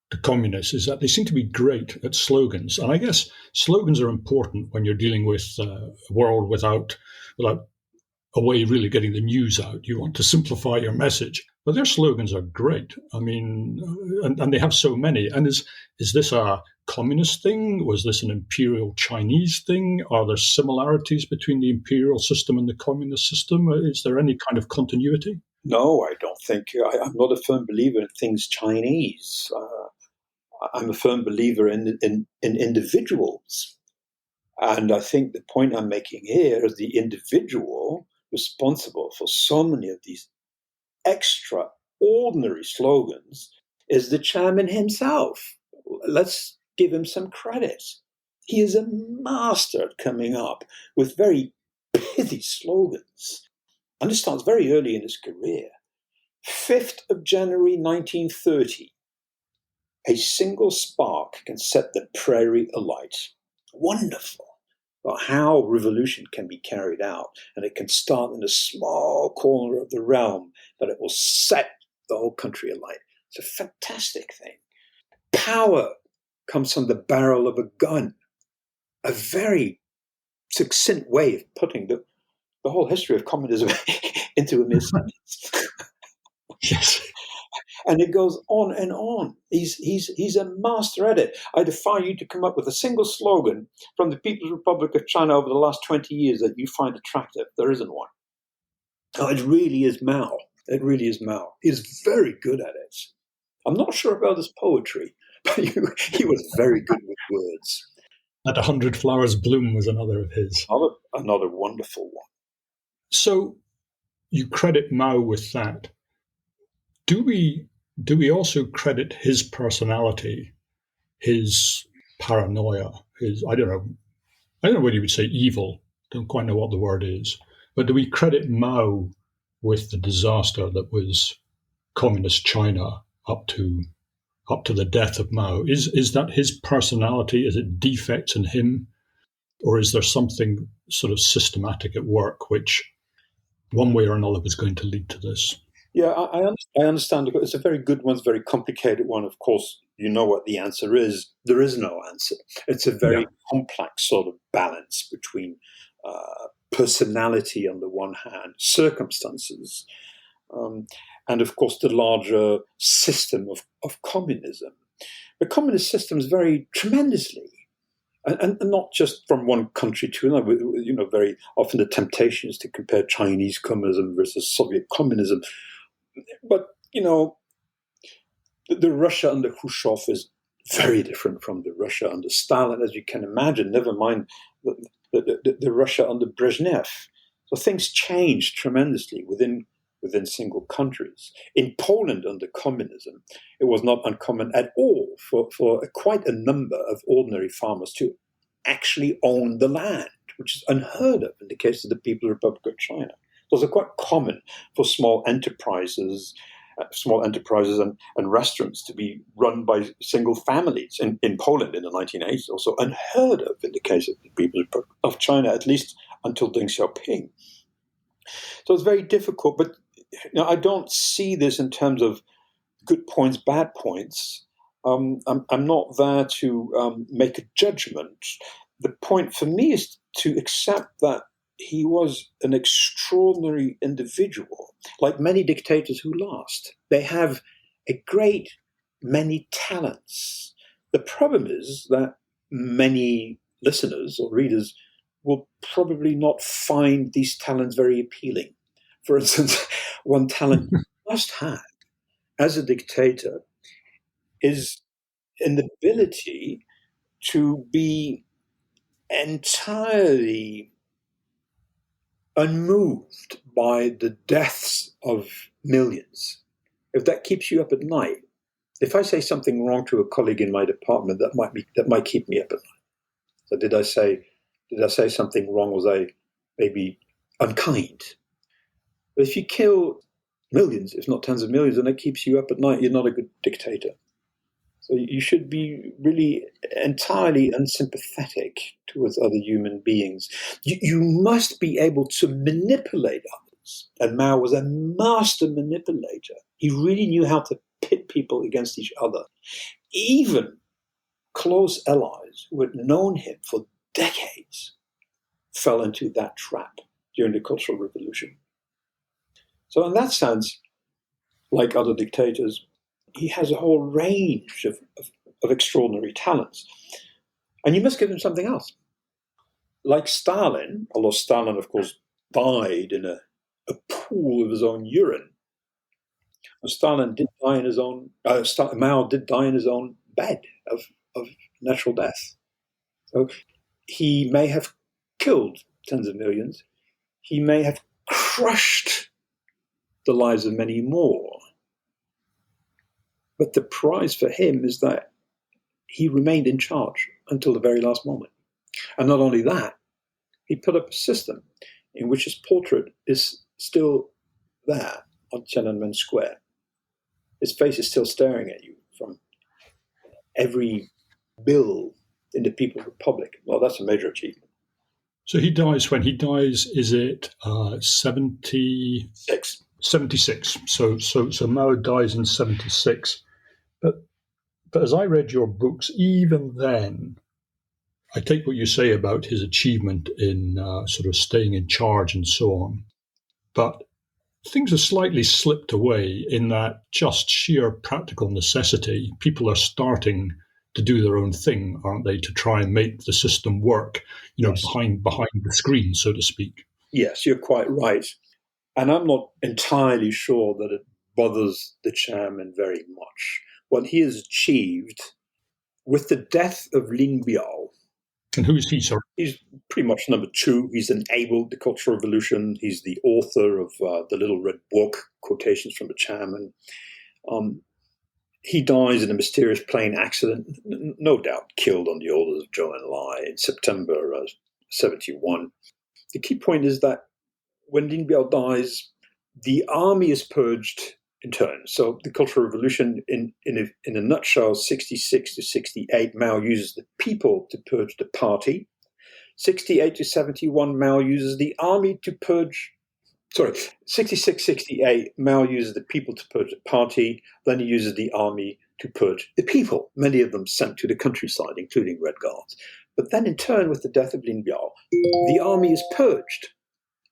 the communists is that they seem to be great at slogans. And I guess slogans are important when you're dealing with a world without a way of really getting the news out. You want to simplify your message. But their slogans are great. I mean, and they have so many. And is this a communist thing? Was this an imperial Chinese thing? Are there similarities between the imperial system and the communist system? Is there any kind of continuity? No, I don't think. I'm not a firm believer in things Chinese. I'm a firm believer in individuals. And I think the point I'm making here is the individual responsible for so many of these extraordinary slogans is the chairman himself. Let's give him some credit. He is a master at coming up with very pithy slogans. And this starts very early in his career. 5th of January 1930. A single spark can set the prairie alight. Wonderful. About how revolution can be carried out, and it can start in a small corner of the realm, but it will set the whole country alight. It's a fantastic thing. Power comes from the barrel of a gun. A very succinct way of putting the whole history of communism into a mere sentence. Yes. And it goes on and on. He's a master at it. I defy you to come up with a single slogan from the People's Republic of China over the last 20 years that you find attractive. There isn't one. Oh, it really is Mao. It really is Mao. He's very good at it. I'm not sure about his poetry, but he was very good with words. Let 100 Flowers Bloom was another of his. Another wonderful one. So you credit Mao with that. Do we also credit his personality, his paranoia, his I don't know whether you would say evil. Don't quite know what the word is. But do we credit Mao with the disaster that was communist China up to the death of Mao? Is that his personality? Is it defects in him? Or is there something sort of systematic at work which one way or another was going to lead to this? Yeah, I understand. It's a very good one, it's a very complicated one. Of course, you know what the answer is. There is no answer. It's a very complex sort of balance between personality on the one hand, circumstances, and of course the larger system of communism. The communist system is very tremendously, and not just from one country to another. You know, very often the temptation is to compare Chinese communism versus Soviet communism. But, you know, the Russia under Khrushchev is very different from the Russia under Stalin, as you can imagine, never mind the Russia under Brezhnev. So things changed tremendously within single countries. In Poland under communism, it was not uncommon at all for quite a number of ordinary farmers to actually own the land, which is unheard of in the case of the People's Republic of China. Those are quite common for small enterprises and restaurants to be run by single families in Poland in the 1980s. Also unheard of in the case of the People's Republic of China, at least until Deng Xiaoping. So it's very difficult, but I don't see this in terms of good points, bad points. I'm not there to make a judgment. The point for me is to accept that he was an extraordinary individual, like many dictators who last. They have a great many talents. The problem is that many listeners or readers will probably not find these talents very appealing. For instance, one talent you must have as a dictator is an ability to be entirely unmoved by the deaths of millions. If that keeps you up at night, if I say something wrong to a colleague in my department, that might keep me up at night. So did I say something wrong? Was I maybe unkind? But if you kill millions, if not tens of millions, and that keeps you up at night, you're not a good dictator. So you should be really entirely unsympathetic towards other human beings. You must be able to manipulate others. And Mao was a master manipulator. He really knew how to pit people against each other. Even close allies who had known him for decades fell into that trap during the Cultural Revolution. So in that sense, like other dictators, he has a whole range of extraordinary talents. And you must give him something else. Like Stalin, although Stalin, of course, died in a pool of his own urine, Stalin did die in his own, Mao did die in his own bed of natural death. So he may have killed tens of millions. He may have crushed the lives of many more. But the prize for him is that he remained in charge until the very last moment. And not only that, he put up a system in which his portrait is still there on Tiananmen Square. His face is still staring at you from every bill in the People's Republic. Well, that's a major achievement. So he dies, when he dies, is it 76? 76. So Mao dies in 76. But as I read your books, even then, I take what you say about his achievement in sort of staying in charge and so on. But things have slightly slipped away in that just sheer practical necessity. People are starting to do their own thing, aren't they, to try and make the system work, Yes. behind the screen, so to speak. Yes, you're quite right. And I'm not entirely sure that it bothers the chairman very much. What he has achieved with the death of Lin Biao, And who is he, sir? he's pretty much number two. He's enabled the Cultural Revolution. He's the author of the Little Red Book, quotations from the chairman. Um, he dies in a mysterious plane accident, no doubt killed on the orders of Zhou Enlai in September 71. The key point is that when Lin Biao dies, the army is purged in turn. So the Cultural Revolution, in a nutshell, 66 to 68, Mao uses the people to purge the party. 68 to 71, Mao uses the army to purge. Sorry, 66, 68, Mao uses the people to purge the party. Then he uses the army to purge the people, many of them sent to the countryside, including Red Guards. But then in turn, with the death of Lin Biao, the army is purged.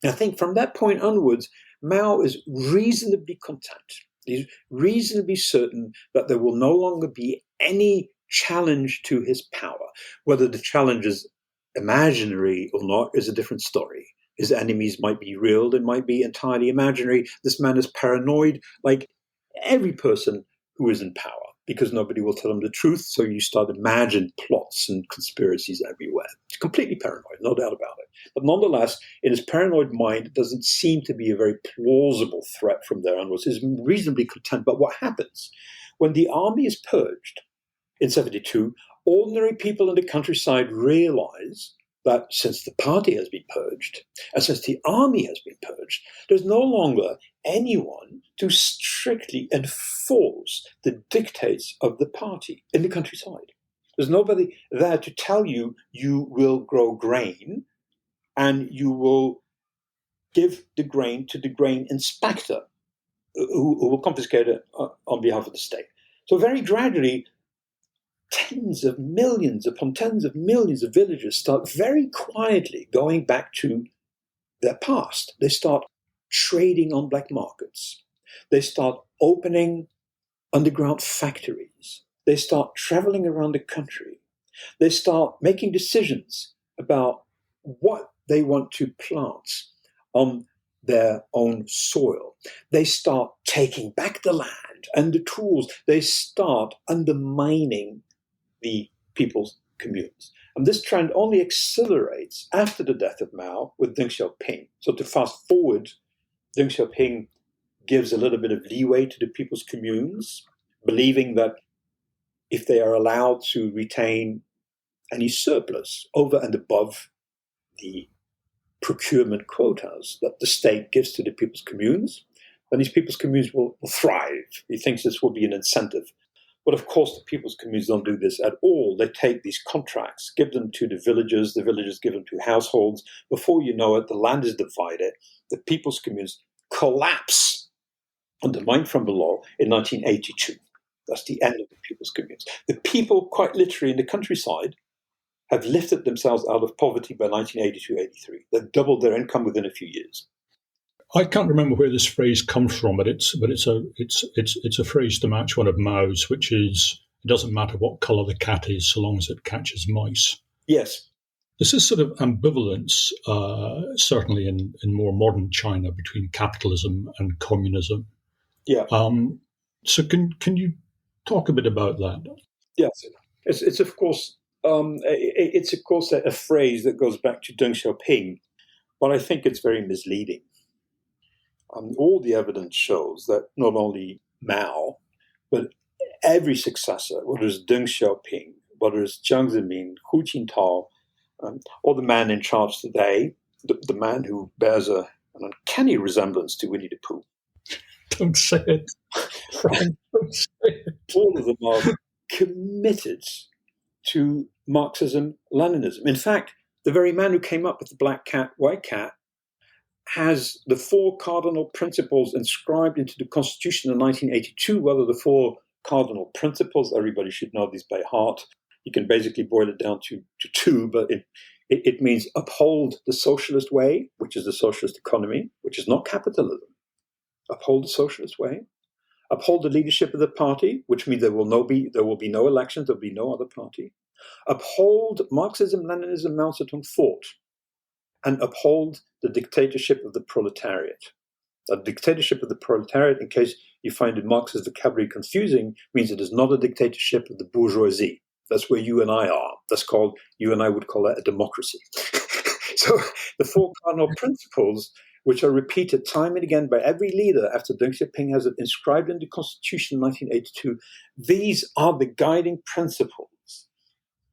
I think from that point onwards, Mao is reasonably content. He's reasonably certain that there will no longer be any challenge to his power. Whether the challenge is imaginary or not is a different story. His enemies might be real, they might be entirely imaginary. This man is paranoid, like every person who is in power, because nobody will tell him the truth, so you start imagining plots and conspiracies everywhere. It's completely paranoid, no doubt about it. But nonetheless, in his paranoid mind, it doesn't seem to be a very plausible threat from there onwards. He's reasonably content. But what happens? When the army is purged in 72, ordinary people in the countryside realize that since the party has been purged, and since the army has been purged, there's no longer anyone to strictly enforce the dictates of the party in the countryside. There's nobody there to tell you you will grow grain and you will give the grain to the grain inspector who will confiscate it on behalf of the state. So very gradually, tens of millions upon tens of millions of villagers start very quietly going back to their past. They start trading on black markets. They start opening underground factories. They start traveling around the country. They start making decisions about what they want to plant on their own soil. They start taking back the land and the tools. They start undermining the people's communes. And this trend only accelerates after the death of Mao with Deng Xiaoping. So to fast forward, Deng Xiaoping gives a little bit of leeway to the people's communes, believing that if they are allowed to retain any surplus over and above the procurement quotas that the state gives to the people's communes, then these people's communes will thrive. He thinks this will be an incentive. But of course, the people's communes don't do this at all. They take these contracts, give them to the villagers give them to households. Before you know it, the land is divided. The people's communes collapse undermined from below in 1982. That's the end of the people's communes. The people, quite literally in the countryside, have lifted themselves out of poverty by 1982-83. They've doubled their income within a few years. I can't remember where this phrase comes from, but it's a phrase to match one of Mao's, which is it doesn't matter what colour the cat is, so long as it catches mice. Yes. There's this sort of ambivalence, certainly in more modern China, between capitalism and communism. Yeah. So can you talk a bit about that? Yes. It's of course a phrase that goes back to Deng Xiaoping, but I think it's very misleading. All the evidence shows that not only Mao, but every successor, whether it's Deng Xiaoping, whether it's Jiang Zemin, Hu Jintao, or the man in charge today, the man who bears an uncanny resemblance to Winnie the Pooh. Don't say it. Frank, don't say it. All of them are committed to Marxism, Leninism. In fact, the very man who came up with the black cat, white cat, has the four cardinal principles inscribed into the Constitution in 1982. Whether the four cardinal principles, everybody should know these by heart. You can basically boil it down to two, but it means uphold the socialist way, which is the socialist economy, which is not capitalism. uphold the socialist way, uphold the leadership of the party, which means there will be no elections, there will be no other party, uphold Marxism, Leninism, Mao Zedong thought, and uphold the dictatorship of the proletariat. The dictatorship of the proletariat, in case you find the Marxist vocabulary confusing, means it is not a dictatorship of the bourgeoisie. That's where you and I are. That's called, you and I would call that a democracy. So the four cardinal principles, which are repeated time and again by every leader after Deng Xiaoping has it inscribed in the Constitution in 1982, these are the guiding principles.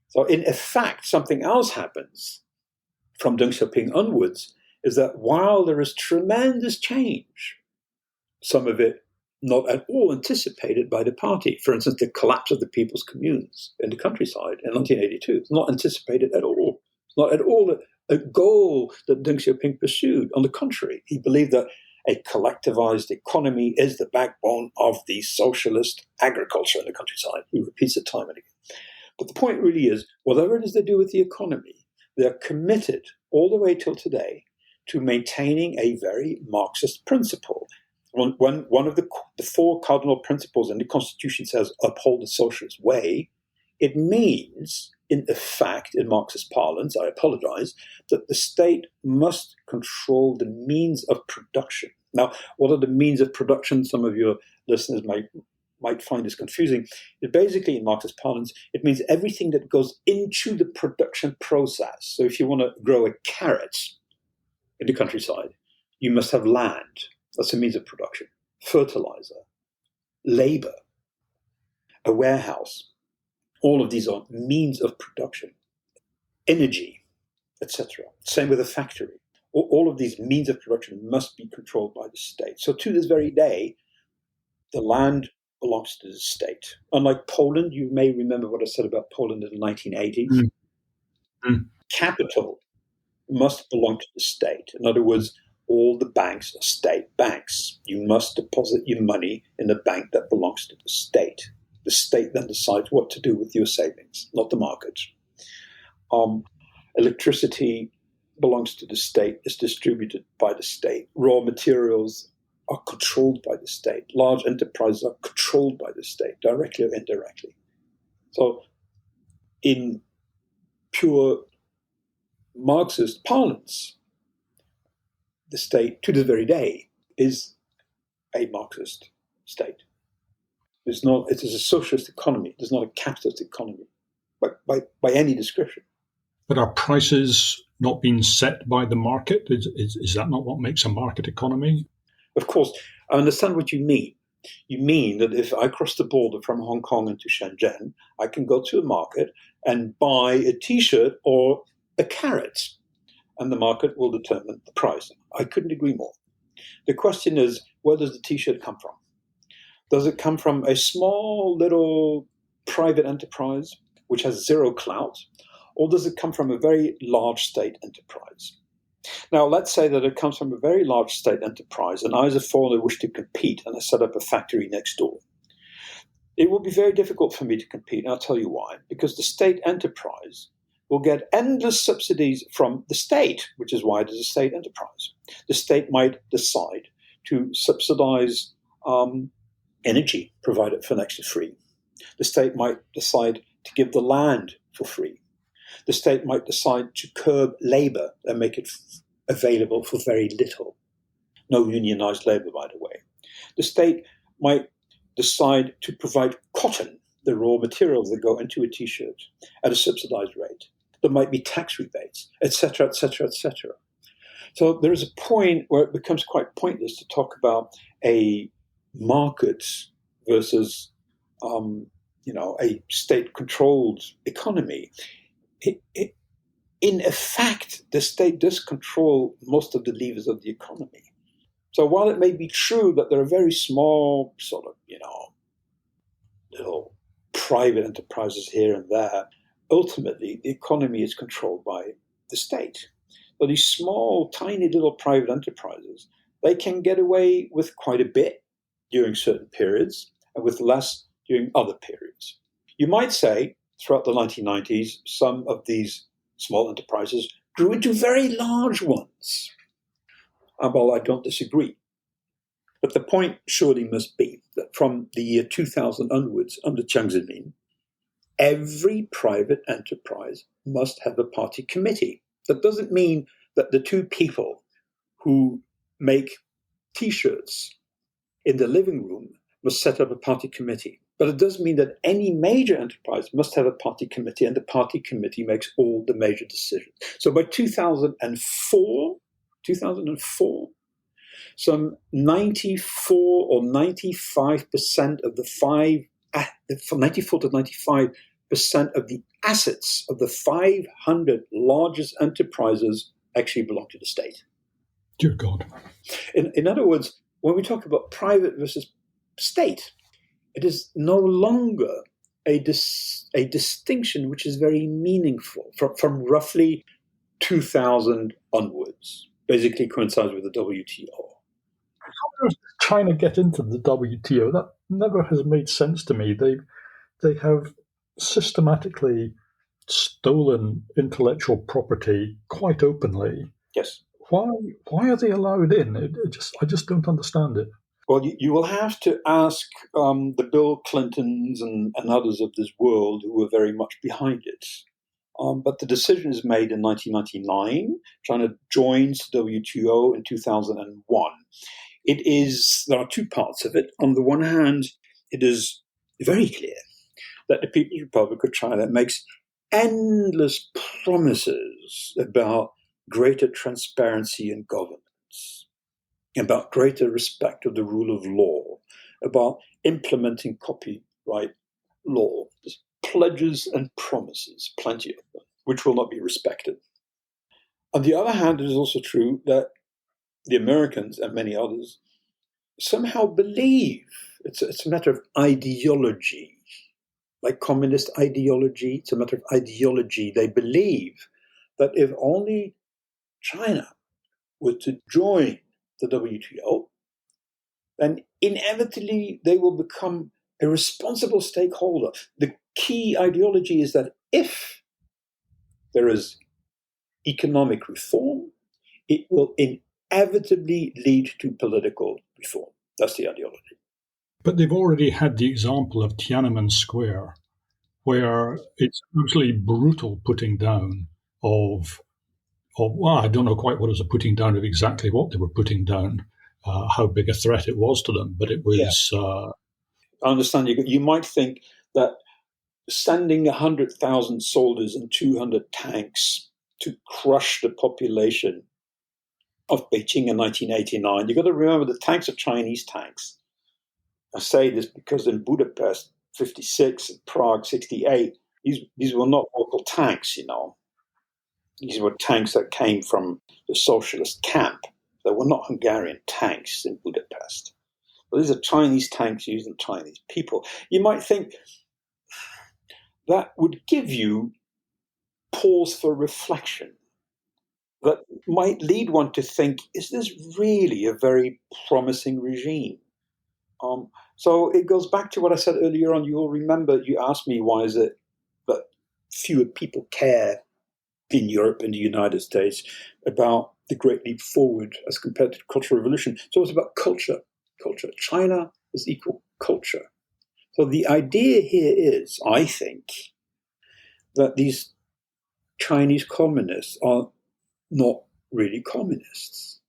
So in effect, something else happens from Deng Xiaoping onwards, is that while there is tremendous change, some of it not at all anticipated by the party. For instance, the collapse of the people's communes in the countryside in 1982. It's not anticipated at all. It's not at all a goal that Deng Xiaoping pursued. On the contrary, he believed that a collectivized economy is the backbone of the socialist agriculture in the countryside. He repeats it time and again. But the point really is, whatever it is they do with the economy, they're committed all the way till today to maintaining a very Marxist principle. When one of the four cardinal principles in the Constitution says uphold the socialist way, it means, in effect, in Marxist parlance, I apologize, that the state must control the means of production. Now, what are the means of production? Some of your listeners might find this confusing. It basically, in Marxist parlance, it means everything that goes into the production process. So if you want to grow a carrot in the countryside, you must have land. That's a means of production. Fertilizer, labor, a warehouse. All of these are means of production. Energy, etc. Same with a factory. All of these means of production must be controlled by the state. So to this very day, the land belongs to the state. Unlike Poland, you may remember what I said about Poland in the 1980s. Mm-hmm. Capital must belong to the state. In other words, all the banks are state banks. You must deposit your money in a bank that belongs to the state. The state then decides what to do with your savings, not the market. Electricity belongs to the state, is distributed by the state. Raw materials are controlled by the state. Large enterprises are controlled by the state, directly or indirectly. So in pure Marxist parlance, the state, to this very day, is a Marxist state. It is a socialist economy. It is not a capitalist economy by any description. But are prices not being set by the market? Is that not what makes a market economy? Of course, I understand what you mean. You mean that if I cross the border from Hong Kong into Shenzhen, I can go to a market and buy a T-shirt or a carrot, and the market will determine the price. I couldn't agree more. The question is, where does the T-shirt come from? Does it come from a small little private enterprise which has zero clout, or does it come from a very large state enterprise? Now, let's say that it comes from a very large state enterprise, and I as a foreigner wish to compete, and I set up a factory next door. It will be very difficult for me to compete, and I'll tell you why. Because the state enterprise will get endless subsidies from the state, which is why it is a state enterprise. The state might decide to subsidize energy provided for next to free. The state might decide to give the land for free. The state might decide to curb labor and make it available for very little. No unionized labor, by the way. The state might decide to provide cotton, the raw materials that go into a T-shirt, at a subsidized rate. There might be tax rebates, etc., etc., etc. So there is a point where it becomes quite pointless to talk about a market versus, a state-controlled economy. In effect, the state does control most of the levers of the economy. So while it may be true that there are very small sort of, little private enterprises here and there, ultimately the economy is controlled by the state. But these small, tiny little private enterprises, they can get away with quite a bit during certain periods and with less during other periods. You might say, throughout the 1990s, some of these small enterprises grew into very large ones. Well, I don't disagree. But the point surely must be that from the year 2000 onwards, under Jiang Zemin, every private enterprise must have a party committee. That doesn't mean that the two people who make T-shirts in the living room must set up a party committee. But it does mean that any major enterprise must have a party committee, and the party committee makes all the major decisions. So by 2004, some 94 or 95% of the 94 to 95% of the assets of the 500 largest enterprises actually belong to the state. Dear God. In other words, when we talk about private versus state, it is no longer a distinction which is very meaningful from roughly 2000 onwards, basically coincides with the WTO. How does China get into the WTO? That never has made sense to me. They have systematically stolen intellectual property quite openly. Yes. Why are they allowed in? I just don't understand it. Well, you will have to ask the Bill Clintons and others of this world who were very much behind it. But the decision is made in 1999. China joins the WTO in 2001. There are two parts of it. On the one hand, it is very clear that the People's Republic of China makes endless promises about greater transparency in governance, about greater respect of the rule of law, about implementing copyright law. There's pledges and promises, plenty of them, which will not be respected. On the other hand, it is also true that the Americans and many others somehow believe it's a matter of ideology, like communist ideology. It's a matter of ideology. They believe that if only China were to join the WTO, then inevitably they will become a responsible stakeholder. The key ideology is that if there is economic reform, it will inevitably lead to political reform. That's the ideology. But they've already had the example of Tiananmen Square, where it's absolutely brutal putting down of well, I don't know quite what it was a putting down of exactly what they were putting down, how big a threat it was to them, but it was. Yeah. I understand you might think that sending 100,000 soldiers and 200 tanks to crush the population of Beijing in 1989, you've got to remember the tanks are Chinese tanks. I say this because in Budapest 56 and Prague 68, these were not local tanks, These were tanks that came from the socialist camp. They were not Hungarian tanks in Budapest. But these are Chinese tanks using Chinese people. You might think that would give you pause for reflection. That might lead one to think, is this really a very promising regime? So it goes back to what I said earlier on. You'll remember you asked me, why is it that fewer people care in Europe and the United States about the Great Leap Forward as compared to the Cultural Revolution? So it's about culture. China is equal culture. So the idea here is, I think, that these Chinese communists are not really communists.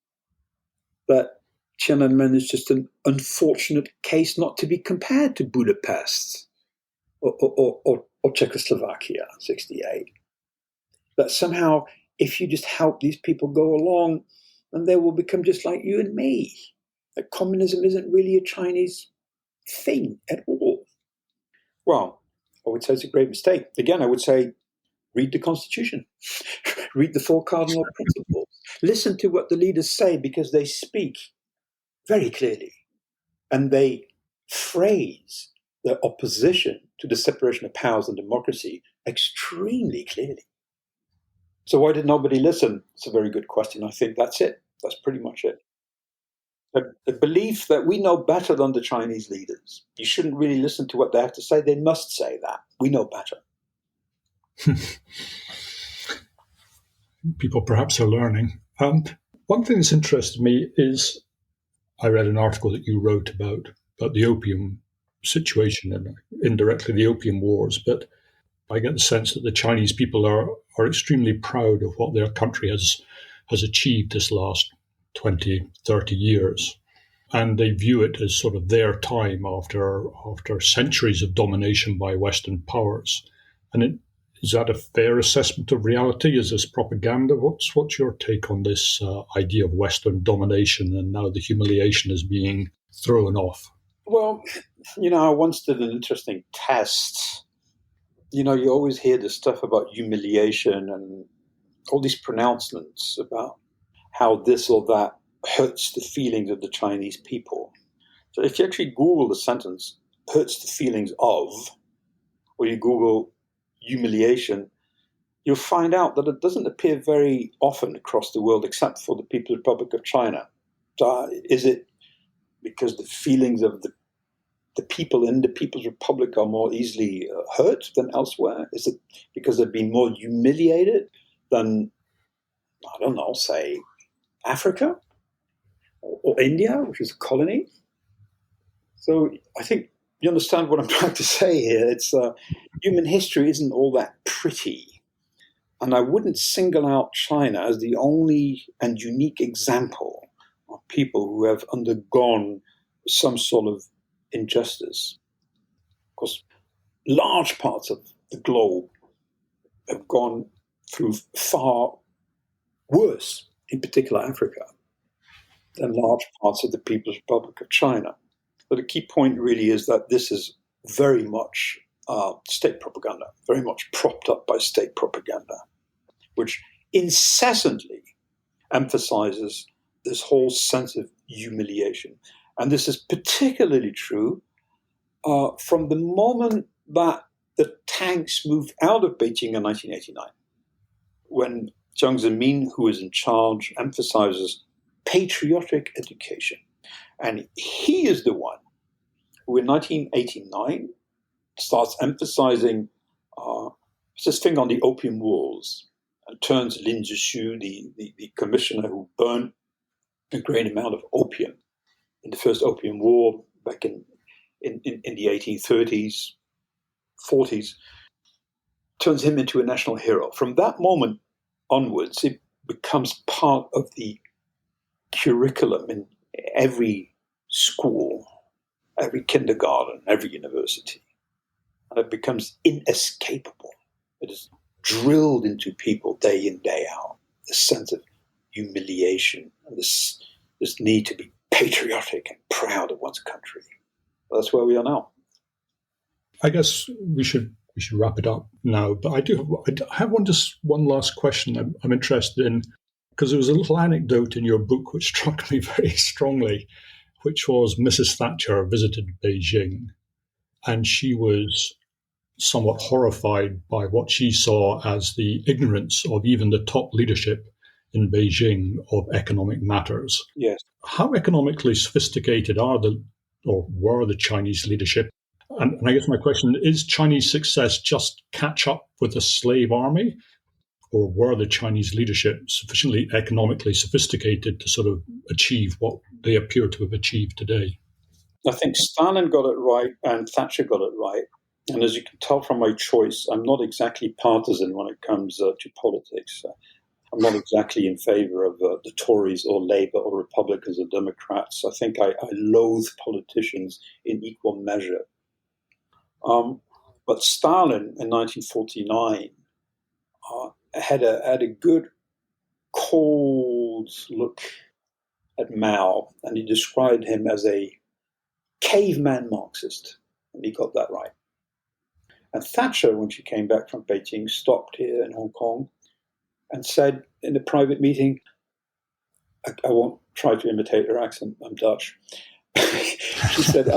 That Tiananmen is just an unfortunate case not to be compared to Budapest or Czechoslovakia, 68. That somehow, if you just help these people go along, then they will become just like you and me. That communism isn't really a Chinese thing at all. Well, I would say it's a great mistake. Again, I would say, read the Constitution. Read the four cardinal principles. Listen to what the leaders say, because they speak very clearly. And they phrase their opposition to the separation of powers and democracy extremely clearly. So why did nobody listen? It's a very good question. I think that's it. That's pretty much it. The belief that we know better than the Chinese leaders. You shouldn't really listen to what they have to say. They must say that. We know better. People perhaps are learning. One thing that's interested me is I read an article that you wrote about the opium situation and indirectly the opium wars, but I get the sense that the Chinese people are extremely proud of what their country has achieved this last 20, 30 years. And they view it as sort of their time after centuries of domination by Western powers. And is that a fair assessment of reality? Is this propaganda? What's your take on this idea of Western domination and now the humiliation is being thrown off? Well, I once did an interesting test. You always hear this stuff about humiliation and all these pronouncements about how this or that hurts the feelings of the Chinese people. So if you actually Google the sentence, hurts the feelings of, or you Google humiliation, you'll find out that it doesn't appear very often across the world except for the People's Republic of China. So is it because the feelings of the people in the People's Republic are more easily hurt than elsewhere? Is it because they've been more humiliated than, I don't know, say Africa or India, which is a colony? So I think you understand what I'm trying to say here. It's human history isn't all that pretty. And I wouldn't single out China as the only and unique example of people who have undergone some sort of injustice. Of course, large parts of the globe have gone through far worse, in particular Africa, than large parts of the People's Republic of China. But the key point really is that this is very much state propaganda, very much propped up by state propaganda, which incessantly emphasizes this whole sense of humiliation. And this is particularly true from the moment that the tanks moved out of Beijing in 1989, when Jiang Zemin, who is in charge, emphasizes patriotic education. And he is the one who in 1989 starts emphasizing his finger on the opium wars and turns Lin Zhishu, the commissioner who burned a great amount of opium in the first opium war back in the 1830s, 40s, turns him into a national hero. From that moment onwards, it becomes part of the curriculum in every school, every kindergarten, every university. And it becomes inescapable. It is drilled into people day in, day out, this sense of humiliation and this need to be patriotic and proud of one's country. That's where we are now. I guess we should wrap it up now. But I have one last question I'm interested in, because there was a little anecdote in your book which struck me very strongly, which was Mrs. Thatcher visited Beijing, and she was somewhat horrified by what she saw as the ignorance of even the top leadership in Beijing of economic matters. Yes. How economically sophisticated were the Chinese leadership? And I guess my question is Chinese success just catch up with the slave army? Or were the Chinese leadership sufficiently economically sophisticated to sort of achieve what they appear to have achieved today? I think Stalin got it right and Thatcher got it right. And as you can tell from my choice, I'm not exactly partisan when it comes to politics. I'm not exactly in favor of the Tories or Labour or Republicans or Democrats. I think I loathe politicians in equal measure. But Stalin in 1949 had a good cold look at Mao, and he described him as a caveman Marxist, and he got that right. And Thatcher, when she came back from Beijing, stopped here in Hong Kong and said in a private meeting, I won't try to imitate her accent, I'm Dutch. She said,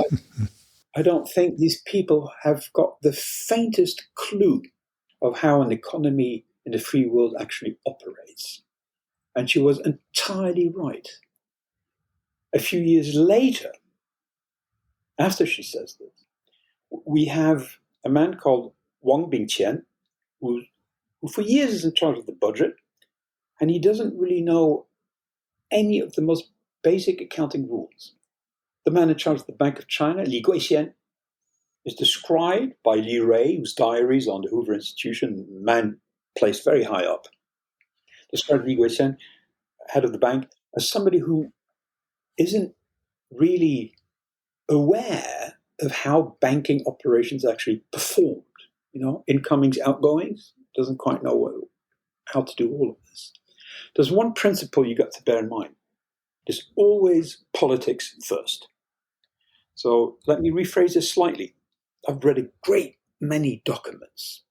I don't think these people have got the faintest clue of how an economy in the free world actually operates. And she was entirely right. A few years later, after she says this, we have a man called Wang Bingqian, who for years is in charge of the budget, and he doesn't really know any of the most basic accounting rules. The man in charge of the Bank of China, Li Guixian, is described by Li Ray, whose diaries on the Hoover Institution, man placed very high up, described Li Guixian, head of the bank, as somebody who isn't really aware of how banking operations actually performed. Incomings, outgoings, doesn't quite know how to do all of this. There's one principle you got to bear in mind. There's always politics first. So let me rephrase this slightly. I've read a great many documents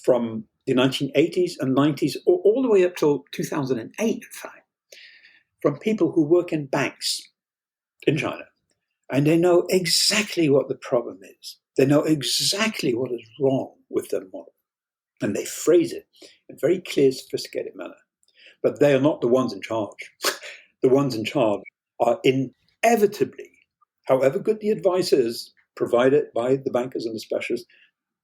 from the 1980s and 90s, all the way up till 2008, in fact, from people who work in banks in China. And they know exactly what the problem is. They know exactly what is wrong with their model. And they phrase it in a very clear, sophisticated manner. But they are not the ones in charge. The ones in charge are inevitably, however good the advice is provided by the bankers and the specialists,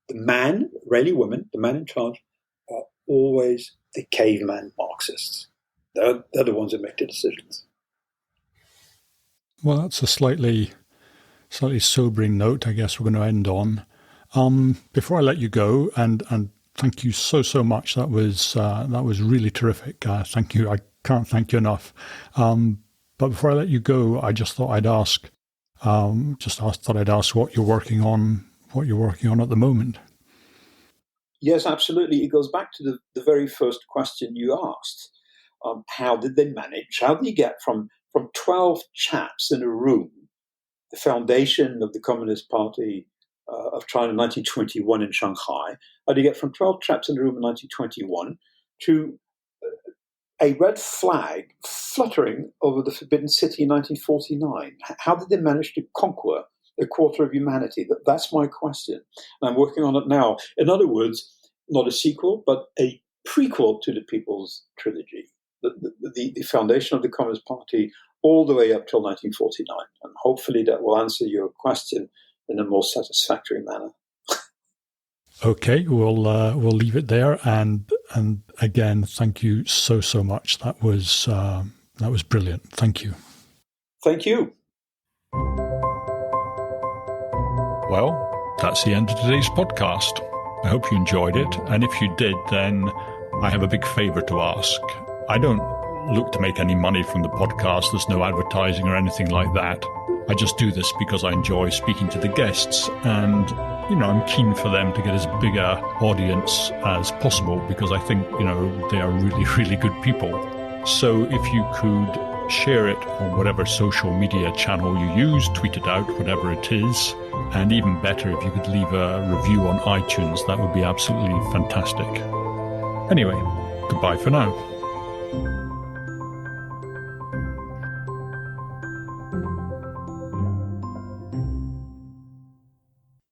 the man, rarely women, the man in charge, are always the caveman Marxists. They're the ones who make the decisions. Well, that's a slightly sobering note, I guess we're going to end on. Before I let you go, and thank you so much. That was really terrific. Thank you. I can't thank you enough. But before I let you go, I just thought I'd ask what you're working on at the moment. Yes, absolutely. It goes back to the very first question you asked. How did they manage? How did you get from 12 chaps in a room, the foundation of the Communist Party of China in 1921 in Shanghai, how do you get from 12 chaps in a room in 1921 to a red flag fluttering over the Forbidden City in 1949? How did they manage to conquer a quarter of humanity? That's my question. And I'm working on it now. In other words, not a sequel, but a prequel to the People's Trilogy, the foundation of the Communist Party all the way up till 1949. And hopefully that will answer your question in a more satisfactory manner. Okay, we'll leave it there. And again, thank you so much. That was brilliant. Thank you. Thank you. Well, that's the end of today's podcast. I hope you enjoyed it. And if you did, then I have a big favor to ask. I don't look to make any money from the podcast. There's no advertising or anything like that. I just do this because I enjoy speaking to the guests, and I'm keen for them to get as big a audience as possible, because I think they are really, really good people. So if you could share it on whatever social media channel you use, tweet it out, whatever it is, and even better if you could leave a review on iTunes, that would be absolutely fantastic. Anyway, goodbye for now.